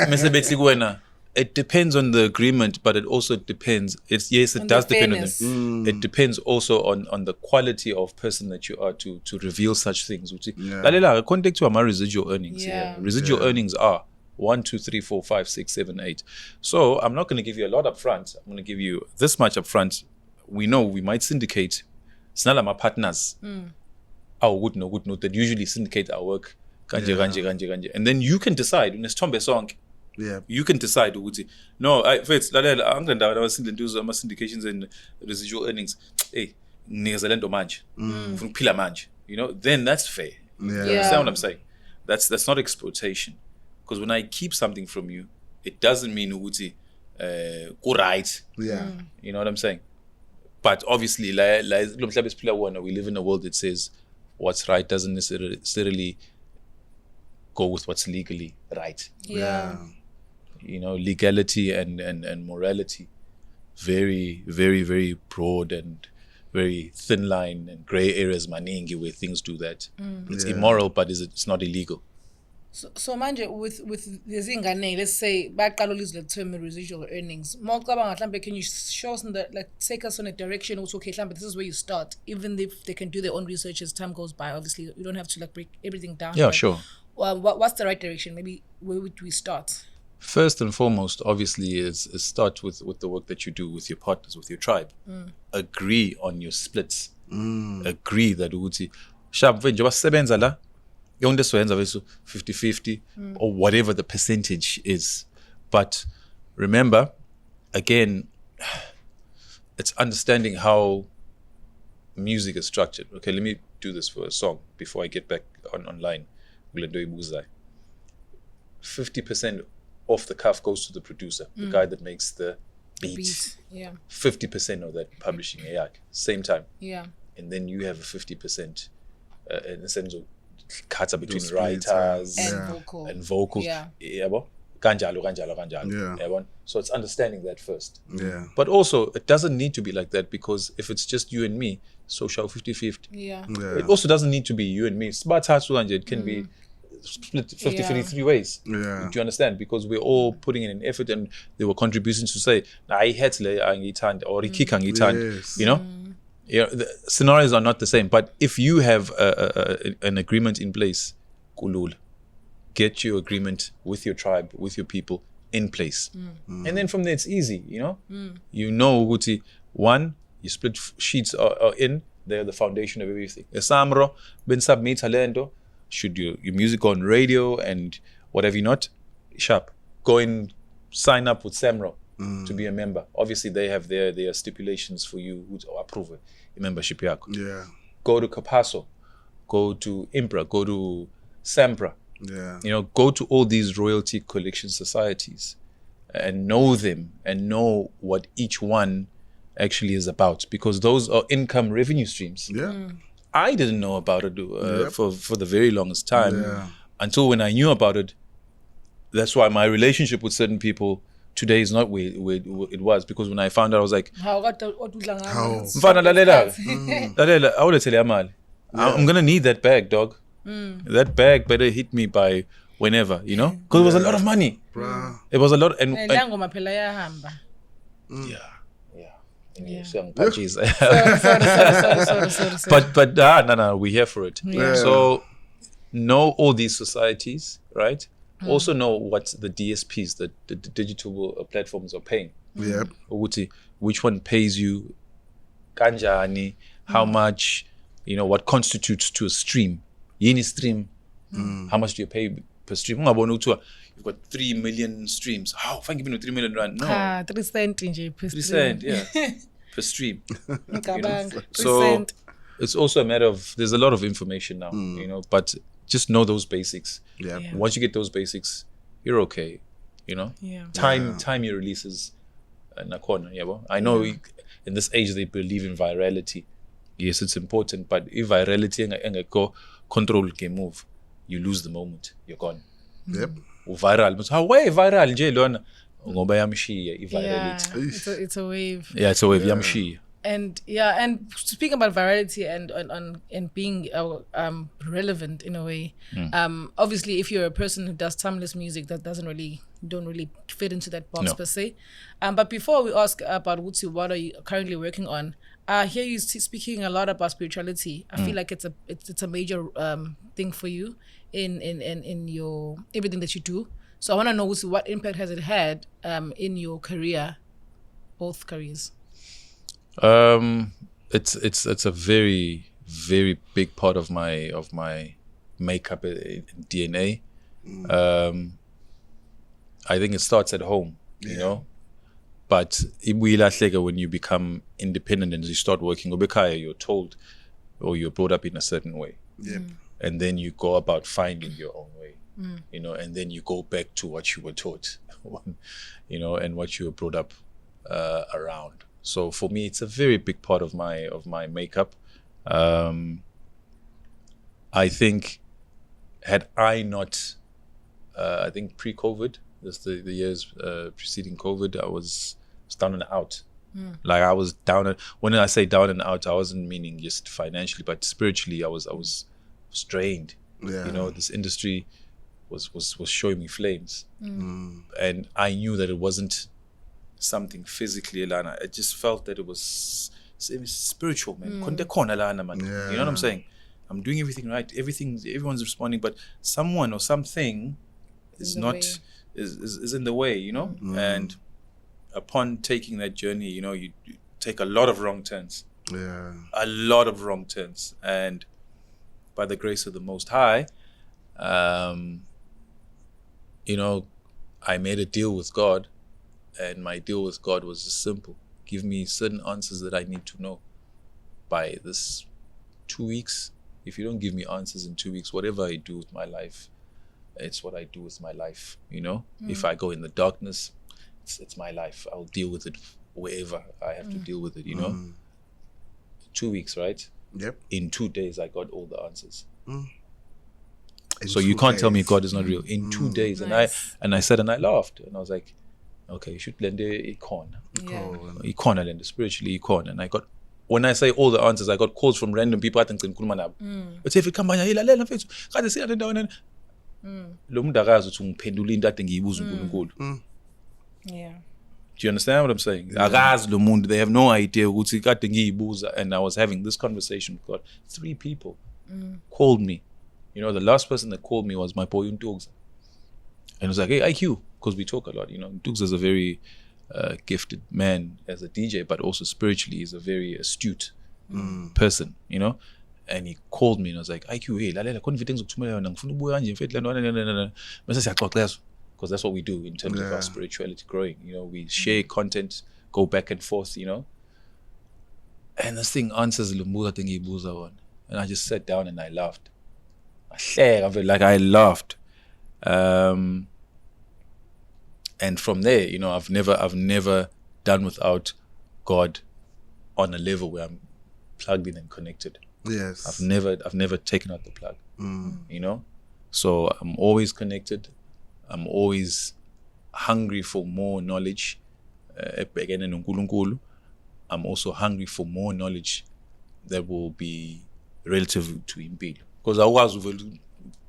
[SPEAKER 4] Mese bethi kuwena, it depends on the agreement, but it also depends. It does depend on them. It depends also on the quality of person that you are to reveal such things. Lalela, contact to my residual earnings.
[SPEAKER 3] Yeah.
[SPEAKER 4] Residual earnings are 1, 2, 3, 4, 5, 6, 7, 8. So I'm not going to give you a lot up front. I'm going to give you this much up front. We know we might syndicate. It's not like my partners. Our good note that usually syndicate our work. Kanje. And then you can decide. When it's Themba song, you can decide ukuthi no Fethu lalela angenda Nduduzo ama syndications and residual earnings nginikeza lento manje ufuna ukuphila manje, you know, then that's fair. You understand what I'm saying? That's not exploitation, because when I keep something from you, it doesn't mean ukuthi right. You know what I'm saying? But obviously lo mhlaba esiphila kuwona, we live in a world that says what's right doesn't necessarily go with what's legally right. You know, legality and morality, very, very, very broad and very thin line and gray areas maningi where things do that. It's immoral, but it's not illegal.
[SPEAKER 3] So manje with lezi ingane, let's say baqala ulizwe the term residual earnings. Mawucabanga mhlambe, can you show us like take us on a direction also, okay, mhlambe this is where you start, even if they can do their own research as time goes by. Obviously, you don't have to like break everything down.
[SPEAKER 4] Yeah, sure.
[SPEAKER 3] Well, what's the right direction? Maybe where would we start?
[SPEAKER 4] First and foremost, obviously, is start with the work that you do with your partners, with your tribe. Agree on your splits. Agree that ukuthi sharp njengoba sisebenza la yonke soyenza beso 50-50 or whatever the percentage is. But remember, again, it's understanding how music is structured. Okay, let me do this for a song before I get back online. 50% off the cuff goes to the producer, the guy that makes the beat. 50% of that publishing same time. And then you have a 50% in the sense of cuts between writers
[SPEAKER 3] and vocals.
[SPEAKER 4] Yabo, Kanjalo.
[SPEAKER 2] Yeah.
[SPEAKER 4] Yabona? So it's understanding that first.
[SPEAKER 2] Yeah.
[SPEAKER 4] But also, it doesn't need to be like that, because if it's just you and me, social 50-50.
[SPEAKER 3] Yeah.
[SPEAKER 2] Yeah.
[SPEAKER 4] It also doesn't need to be you and me. It can be split 50-53 ways.
[SPEAKER 2] Yeah.
[SPEAKER 4] Do you understand? Because we're all putting in an effort, and there were contributions to say, I hate or
[SPEAKER 2] Yes.
[SPEAKER 4] you know? Yeah, the scenarios are not the same. But if you have an agreement in place, kulula, get your agreement with your tribe, with your people in place. And then from there, it's easy, you know? You know, Guti, one, you split sheets are in, they're the foundation of everything. Esamro, ben submit talento, should your music go on radio and whatever you're not, sharp. Go and sign up with Samro to be a member. Obviously, they have their stipulations for you who approve it, membership yako.
[SPEAKER 2] Yeah.
[SPEAKER 4] Go to Capasso, go to Impra, go to Sampra.
[SPEAKER 2] Yeah.
[SPEAKER 4] You know, go to all these royalty collection societies and know them and know what each one actually is about, because those are income revenue streams.
[SPEAKER 2] Yeah.
[SPEAKER 4] I didn't know about it for the very longest time until when I knew about it. That's why my relationship with certain people today is not where it was, because when I found out, I was like, Mfana, lalela, I wanna tell you, Amal, I'm gonna need that bag, dog. That bag better hit me by whenever, you know, because it was a lot of money.
[SPEAKER 2] Bruh.
[SPEAKER 4] It was a lot, and but no, we're here for it. So know all these societies, right? Also know what the DSPs, the digital platforms are paying.
[SPEAKER 2] Yep.
[SPEAKER 4] Which one pays you, kanjani, how much, you know, what constitutes to a stream. Yini stream, how much do you pay per stream? You've got 3 million streams. How? If I give you 3 million rand, no.
[SPEAKER 3] 3 cent per
[SPEAKER 4] 3 cent, yeah, per stream. You know? So it's also a matter of, there's a lot of information now, you know, but just know those basics.
[SPEAKER 2] Yeah.
[SPEAKER 4] Once you get those basics, you're okay, you know. Time your releases in a corner. I know in this age they believe in virality. Yes, it's important, but if virality and go control can move, you lose the moment. You're gone.
[SPEAKER 2] Yep.
[SPEAKER 4] Viral, but how way viral nje lona ngoba yamshiya
[SPEAKER 3] Yeah, it's a wave.
[SPEAKER 4] Yeah, it's a wave yamshiya.
[SPEAKER 3] And speaking about virality and being relevant in a way, obviously if you're a person who does timeless music, that don't really fit into that box per se. But before we ask about Wutsi, what are you currently working on? I hear you speaking a lot about spirituality. I feel like it's a major thing for you in your everything that you do. So I want to know, Wutsi, what impact has it had in your career, both careers?
[SPEAKER 4] It's a very, very big part of my makeup DNA. I think it starts at home, you know. But when you become independent and you start working, you're told or you're brought up in a certain way.
[SPEAKER 2] Yep.
[SPEAKER 4] And then you go about finding your own way, you know, and then you go back to what you were taught, you know, and what you were brought up around. So for me, it's a very big part of my makeup. I think had I not, I think pre-COVID, that's the years preceding COVID, I was down and out. Like I was down. When I say down and out, I wasn't meaning just financially, but spiritually, I was strained.
[SPEAKER 2] Yeah.
[SPEAKER 4] You know, this industry was showing me flames, and I knew that it wasn't something physically, Alana. I just felt that it was spiritual, man. Man. You know what I'm saying? I'm doing everything right. Everyone's responding, but someone or something is in the way, you know? And upon taking that journey, you know, you take a lot of wrong turns.
[SPEAKER 2] Yeah.
[SPEAKER 4] A lot of wrong turns. And by the grace of the Most High, you know, I made a deal with God. And my deal with God was just simple. Give me certain answers that I need to know by this 2 weeks. If you don't give me answers in 2 weeks, whatever I do with my life, it's what I do with my life, you know? If I go in the darkness, it's my life. I'll deal with it wherever I have to deal with it, you know? 2 weeks, right?
[SPEAKER 2] Yep.
[SPEAKER 4] In 2 days, I got all the answers.
[SPEAKER 2] In
[SPEAKER 4] you
[SPEAKER 2] 2
[SPEAKER 4] can't tell me
[SPEAKER 2] days.
[SPEAKER 4] God is not real. In 2 days.
[SPEAKER 3] Nice.
[SPEAKER 4] And I said, and I laughed. And I was like, okay, you should lend a corner.
[SPEAKER 3] Yeah.
[SPEAKER 4] Corner lend spiritually corner. And I got, when I say all the answers, I got calls from random people. I think but if it come by, lo muntu akazi ukuthi ngiphendula into ade ngiyibuza uNkulunkulu.
[SPEAKER 3] Yeah.
[SPEAKER 4] Do you understand what I'm saying? Akazi lo muntu, they have no idea ukuthi kade ngiyibuza, and I was having this conversation with God. 3 people called me. You know, the last person that called me was my boy Nduduzo. And it was like, hey, IQ, because we talk a lot. You know, Nduduzo is a very gifted man as a DJ, but also spiritually he's a very astute person, you know. And he called me and I was like, IQ, hey, lalela khona into engizokuthumelela yona ngifuna ubuya kanje mfethu la mase siyaxoxa, because that's what we do in terms of our spirituality growing. You know, we share content, go back and forth, you know. And this thing answers the mbuzo ade ngiyibuza wona. And I just sat down and I laughed. I laughed. And from there, you know, I've never done without God on a level where I'm plugged in and connected.
[SPEAKER 2] Yes.
[SPEAKER 4] I've never taken out the plug. You know? So I'm always connected. I'm always hungry for more knowledge. I'm also hungry for more knowledge that will be relative to impilo. Because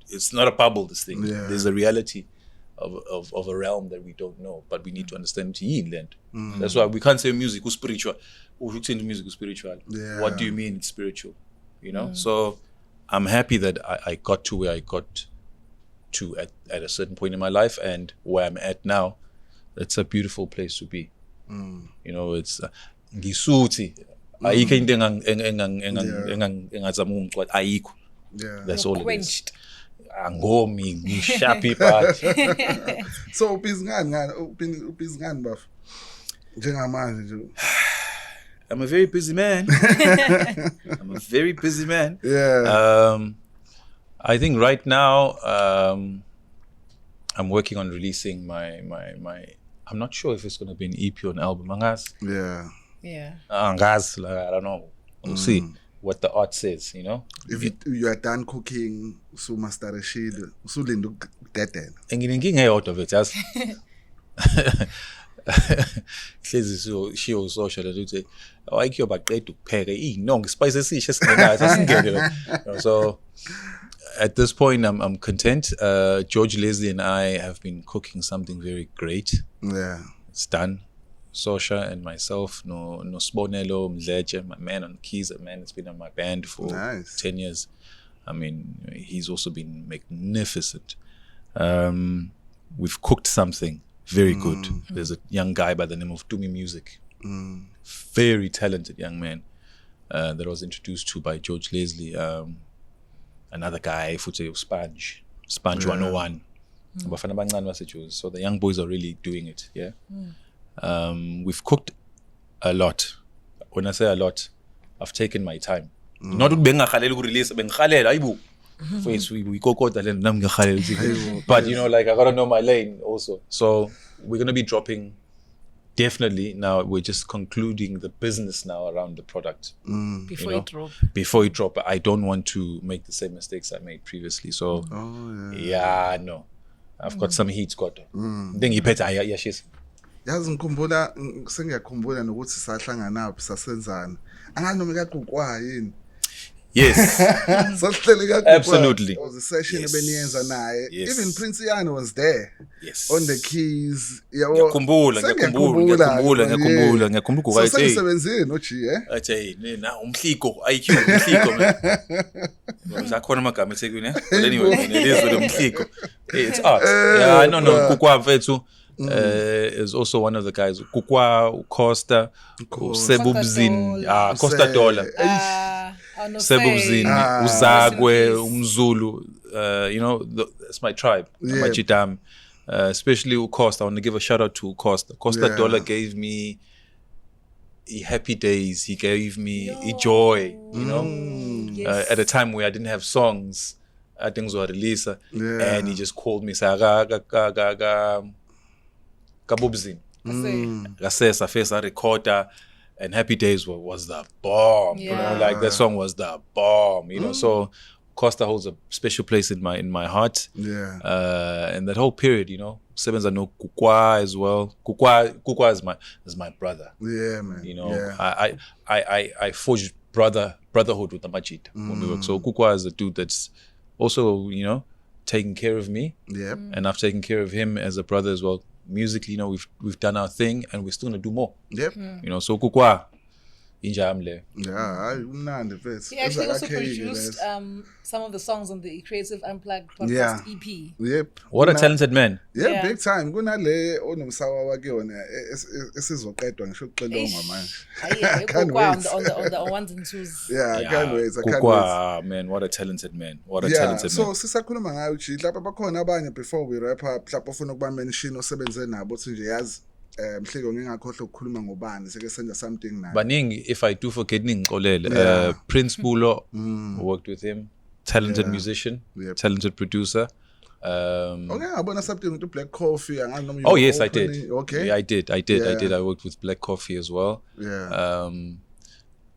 [SPEAKER 4] it's not a bubble, this thing.
[SPEAKER 2] Yeah.
[SPEAKER 4] There's a reality of a realm that we don't know, but we need to understand it land. That's why we can't say music is spiritual. We say music is spiritual.
[SPEAKER 2] Yeah.
[SPEAKER 4] What do you mean it's spiritual? You know? So I'm happy that I got to where I got to at a certain point in my life, and where I'm at now, it's a beautiful place to be. You know, it's ngisuthi ayikho into engazama ungicwa ayikho. That's all it is. Angomi ngishapi but
[SPEAKER 2] So ubhizi ngani bafo njengamanje nje?
[SPEAKER 4] I'm a very busy man.
[SPEAKER 2] Yeah.
[SPEAKER 4] I think right now I'm working on releasing my I'm not sure if it's going to be an EP or an album.
[SPEAKER 2] Yeah.
[SPEAKER 3] Yeah.
[SPEAKER 4] I don't know. We'll see what the art says, you know.
[SPEAKER 2] If you are done cooking, so master Rashid, so lindu dead.
[SPEAKER 4] Engin out of it as she was social ukuthi awayikho baqeda ukupheka inonke spice esisha singenayo sasingene. So at this point I'm content. George Leslie and I have been cooking something very great.
[SPEAKER 2] Yeah.
[SPEAKER 4] It's done. Sosha and myself, no Sbonelo Mdleje, my man on keys, a man that's been on my band for 10 years. I mean, he's also been magnificent. We've cooked something very good. There's a young guy by the name of Tumi Music, very talented young man that I was introduced to by George Leslie. Another guy, Sponge 101. So the young boys are really doing it, yeah. We've cooked a lot. When I say a lot, I've taken my time. Not to release, we but you know, like I gotta know my lane also. So we're gonna be dropping. Definitely now we're just concluding the business now around the product. Before it drop, I don't want to make the same mistakes I made previously. So no, I've got some heat got. Then you better she's.
[SPEAKER 2] Yazi ngiyakhumbula nokuthi sahlangana apha sasenzana anganoma kaGugwa yini.
[SPEAKER 4] Yes.
[SPEAKER 2] Sahlele kaGugwa.
[SPEAKER 4] Absolutely.
[SPEAKER 2] There was a session ebeniyenza naye.
[SPEAKER 4] Yes.
[SPEAKER 2] Even Prince Iyane was there.
[SPEAKER 4] Yes.
[SPEAKER 2] On the keys.
[SPEAKER 4] Ngiyakhumbula Kwaito.
[SPEAKER 2] Sasebenzile no G
[SPEAKER 4] Athi na umhliko IQ zakhona amagama eThekwini. But anyway, nelizwe lomhliko. It's art. Yeah, no Kukwa mfethu. Is also one of the guys. Kukwa, Costa, Sebubzin, Costa Dollar, Sebubzin, Uzagwe, Umzulu. You know, that's my tribe, Machidam. Especially Costa. I want to give a shout out to Costa. Costa Dollar gave me happy days. He gave me joy. You know, at a time where I didn't have songs, things were released, and he just called me. Kabubzin. Gasesa Fesa Recorder and Happy Days was the bomb. You know, like that song was the bomb, you know. So Costa holds a special place in my heart.
[SPEAKER 2] Yeah.
[SPEAKER 4] And that whole period, you know, Sevens I know Kukwa as well. Kukwa is my brother.
[SPEAKER 2] Yeah, man.
[SPEAKER 4] You know,
[SPEAKER 2] yeah.
[SPEAKER 4] I forged brotherhood with the Majid when we work. So Kukwa is a dude that's also, you know, taking care of me.
[SPEAKER 2] Yeah.
[SPEAKER 4] And I've taken care of him as a brother as well. Musically, you know, we've done our thing and we're still gonna do more.
[SPEAKER 2] Yep.
[SPEAKER 4] You know, so Kukwa. Injamle.
[SPEAKER 3] He actually also produced some of the songs on the Creative Unplugged podcast EP.
[SPEAKER 2] Yep.
[SPEAKER 4] What a talented man.
[SPEAKER 2] Yeah, big time. Kunale onomsawa wake wona esizoqedwa ngisho ukuxilonga manje.
[SPEAKER 3] On the ones and twos.
[SPEAKER 2] Yeah, I can't wait.
[SPEAKER 4] Kukwa, man, what a talented man. What a talented
[SPEAKER 2] so
[SPEAKER 4] man.
[SPEAKER 2] sisakhuluma ngayo uthi lapha bakhona abanye before we wrap up mhlawumbe ufuna ukuba mention osebenze nabo uthi nje yazi mhleko ngingakhohle ukukhuluma ngobani seke senza something naye.
[SPEAKER 4] Baningi, if I do forget Ngcolele, Prince Bulo, worked with him, talented musician, talented producer.
[SPEAKER 2] Okay, ngabona something with Black Coffee.
[SPEAKER 4] Oh yes, I did.
[SPEAKER 2] Okay.
[SPEAKER 4] Yeah, I did. I worked with Black Coffee as well.
[SPEAKER 2] Yeah.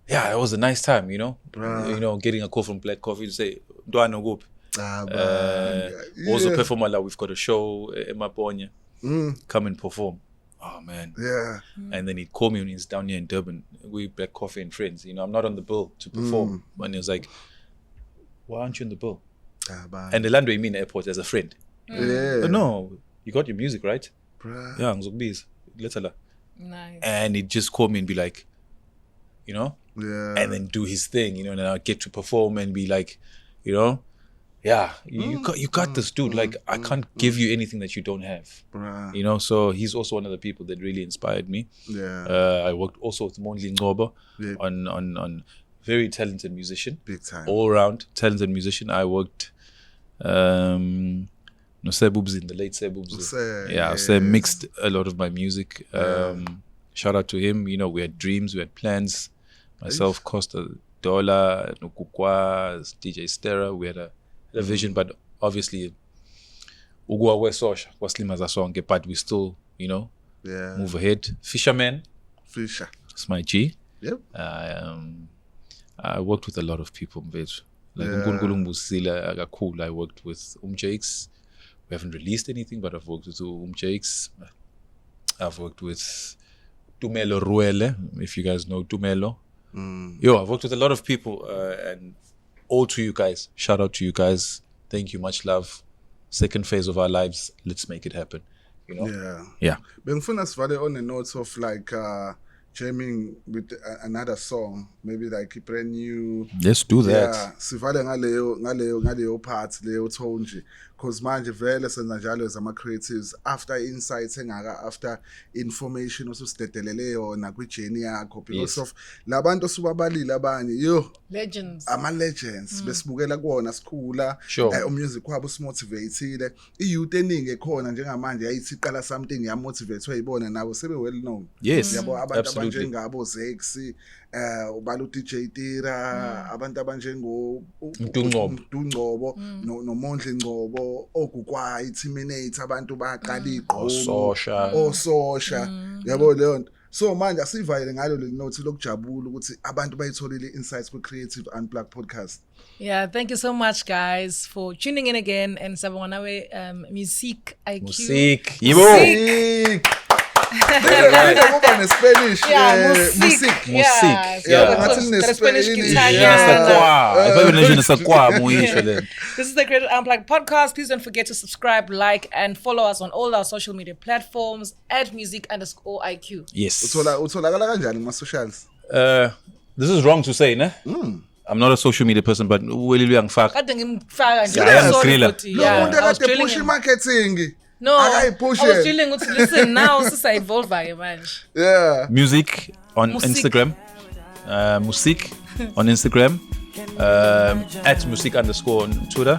[SPEAKER 4] Yeah, it was a nice time, you know. You know, getting a call from Black Coffee to say, "Ndwana go." Also perform like we've got a show in Maponya. Come and perform. Oh man.
[SPEAKER 2] Yeah.
[SPEAKER 4] And then he'd call me when he's down here in Durban. We Black Coffee and friends. You know, I'm not on the bill to perform. And he was like, "Why aren't you on the bill?" And the land where you mean airport as a friend.
[SPEAKER 2] Yeah.
[SPEAKER 4] No, you got your music, right?
[SPEAKER 2] Bruh.
[SPEAKER 4] Yeah, ngizokubisa. Letala.
[SPEAKER 3] Nice.
[SPEAKER 4] And he'd just call me and be like, you know?
[SPEAKER 2] Yeah.
[SPEAKER 4] And then do his thing, you know, and I'd get to perform and be like, you know, yeah, you got this, dude. Like, I can't give you anything that you don't have.
[SPEAKER 2] Bruh.
[SPEAKER 4] You know, so he's also one of the people that really inspired me.
[SPEAKER 2] Yeah.
[SPEAKER 4] I worked also with Mondli Ngcobo.He
[SPEAKER 2] Yeah.
[SPEAKER 4] on very talented musician.
[SPEAKER 2] Big time.
[SPEAKER 4] All around talented musician. I worked no Sebubs in the late Sebubs. So mixed a lot of my music. Shout out to him. You know, we had dreams, we had plans. Myself, Costa, Dollar, Nukukwa, DJ Sndara. We had a vision, but obviously Ugwa Wesosha was Slimaza song, but we still, you know, move ahead. Fisherman.
[SPEAKER 2] Fisher.
[SPEAKER 4] It's my G.
[SPEAKER 2] Yep.
[SPEAKER 4] I worked with a lot of people, bitch. Like Cool. I worked with Zakes. We haven't released anything, but I've worked with Zakes. I've worked with Tumelo Ruele, if you guys know Tumelo. I've worked with a lot of people, and all to you guys. Shout out to you guys. Thank you, much love. Second phase of our lives. Let's make it happen. You know? Yeah.
[SPEAKER 2] Bengfuna sivale on a note of like jamming with another song, maybe like a brand new.
[SPEAKER 4] Let's do that.
[SPEAKER 2] Yeah, sivale ngaleyo part leyo tone nje, cause manje vele senza njalo as ama creatives after insights after information osusidedelele yona kwi journey yakho because of labantu osubabalile abanye
[SPEAKER 3] legends.
[SPEAKER 2] Ama legends besibukela kuona sikhula, umusic wabo usimotivateile, iyouth eningi ekhona njengamanje yayithi iqala something yamotivate wayibona nabo sebe well known.
[SPEAKER 4] Yes,
[SPEAKER 2] yabo abantu
[SPEAKER 4] absolutely.
[SPEAKER 2] Ngabo Zakes, ubalo DJ Tira, abantu abanjengo Nduduzo no Mondli Ngcobo, okukwa Terminate, abantu baqala iqomo ososha yabo leyo nto. So manje asivayele ngalo le note lokujabula ukuthi abantu bayitholile insights ku Creative Unplugged podcast.
[SPEAKER 3] Yeah, thank you so much, guys, for tuning in again. And Sabawanawe, Museeq IQ.
[SPEAKER 4] Museeq.
[SPEAKER 2] Museeq. Spanish.
[SPEAKER 3] Yeah,
[SPEAKER 4] Museeq.
[SPEAKER 3] Yeah.
[SPEAKER 2] Yeah.
[SPEAKER 3] Spanish This is the Creative Unplugged podcast. Please don't forget to subscribe, like, and follow us on all our social media platforms at Museeq_IQ.
[SPEAKER 4] Yes.
[SPEAKER 2] Utholakala kanjani kuma socials?
[SPEAKER 4] This is wrong to say, ne? I'm not a social media person, but Willie Youngfak.
[SPEAKER 3] Kade ngimfaka nje.
[SPEAKER 4] Yeah,
[SPEAKER 2] Lo muntu kade push marketing.
[SPEAKER 3] No, I was feeling to listen now. Sisa evolve manje.
[SPEAKER 2] Yeah.
[SPEAKER 4] Museeq on Instagram. Museeq on Instagram. At Museeq_ on Twitter.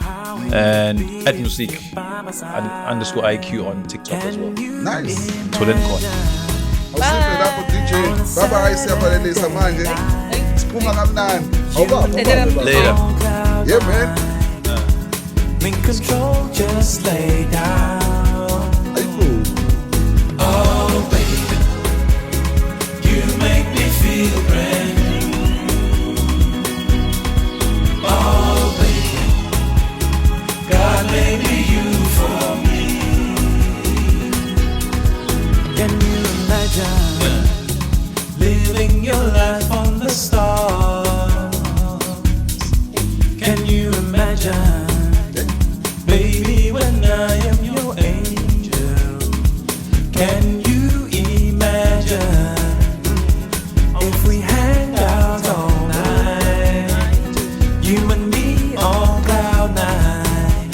[SPEAKER 4] And at Museeq _IQ on TikTok as well.
[SPEAKER 2] Nice.
[SPEAKER 4] Tolenkon.
[SPEAKER 2] Awusihle lapho DJ. Bye siyaphalelisa manje. Siphuma kamnandi.
[SPEAKER 4] Later.
[SPEAKER 2] Yeah, man.
[SPEAKER 5] In control, just lay down. Oh, baby, you make me feel brand new. Oh, baby, imagine, baby, when I am your angel? Can you imagine if we hang out all night, you and me on cloud nine?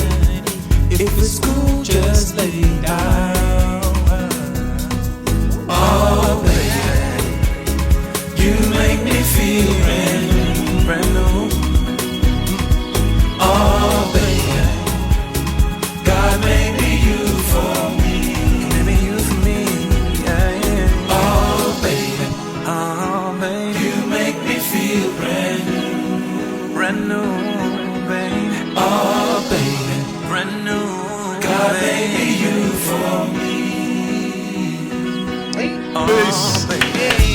[SPEAKER 5] If the school just lay down, oh baby, you make me feel brand new. Oh baby, God made me you for me, maybe you for me, yeah, yeah. Oh baby, you make me feel brand new, baby. Oh baby, brand new. God made me you for me. Oh baby.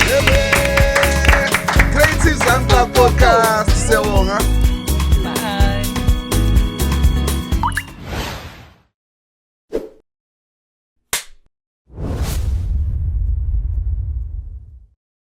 [SPEAKER 2] Creative Unplugged podcast. Siyabonga.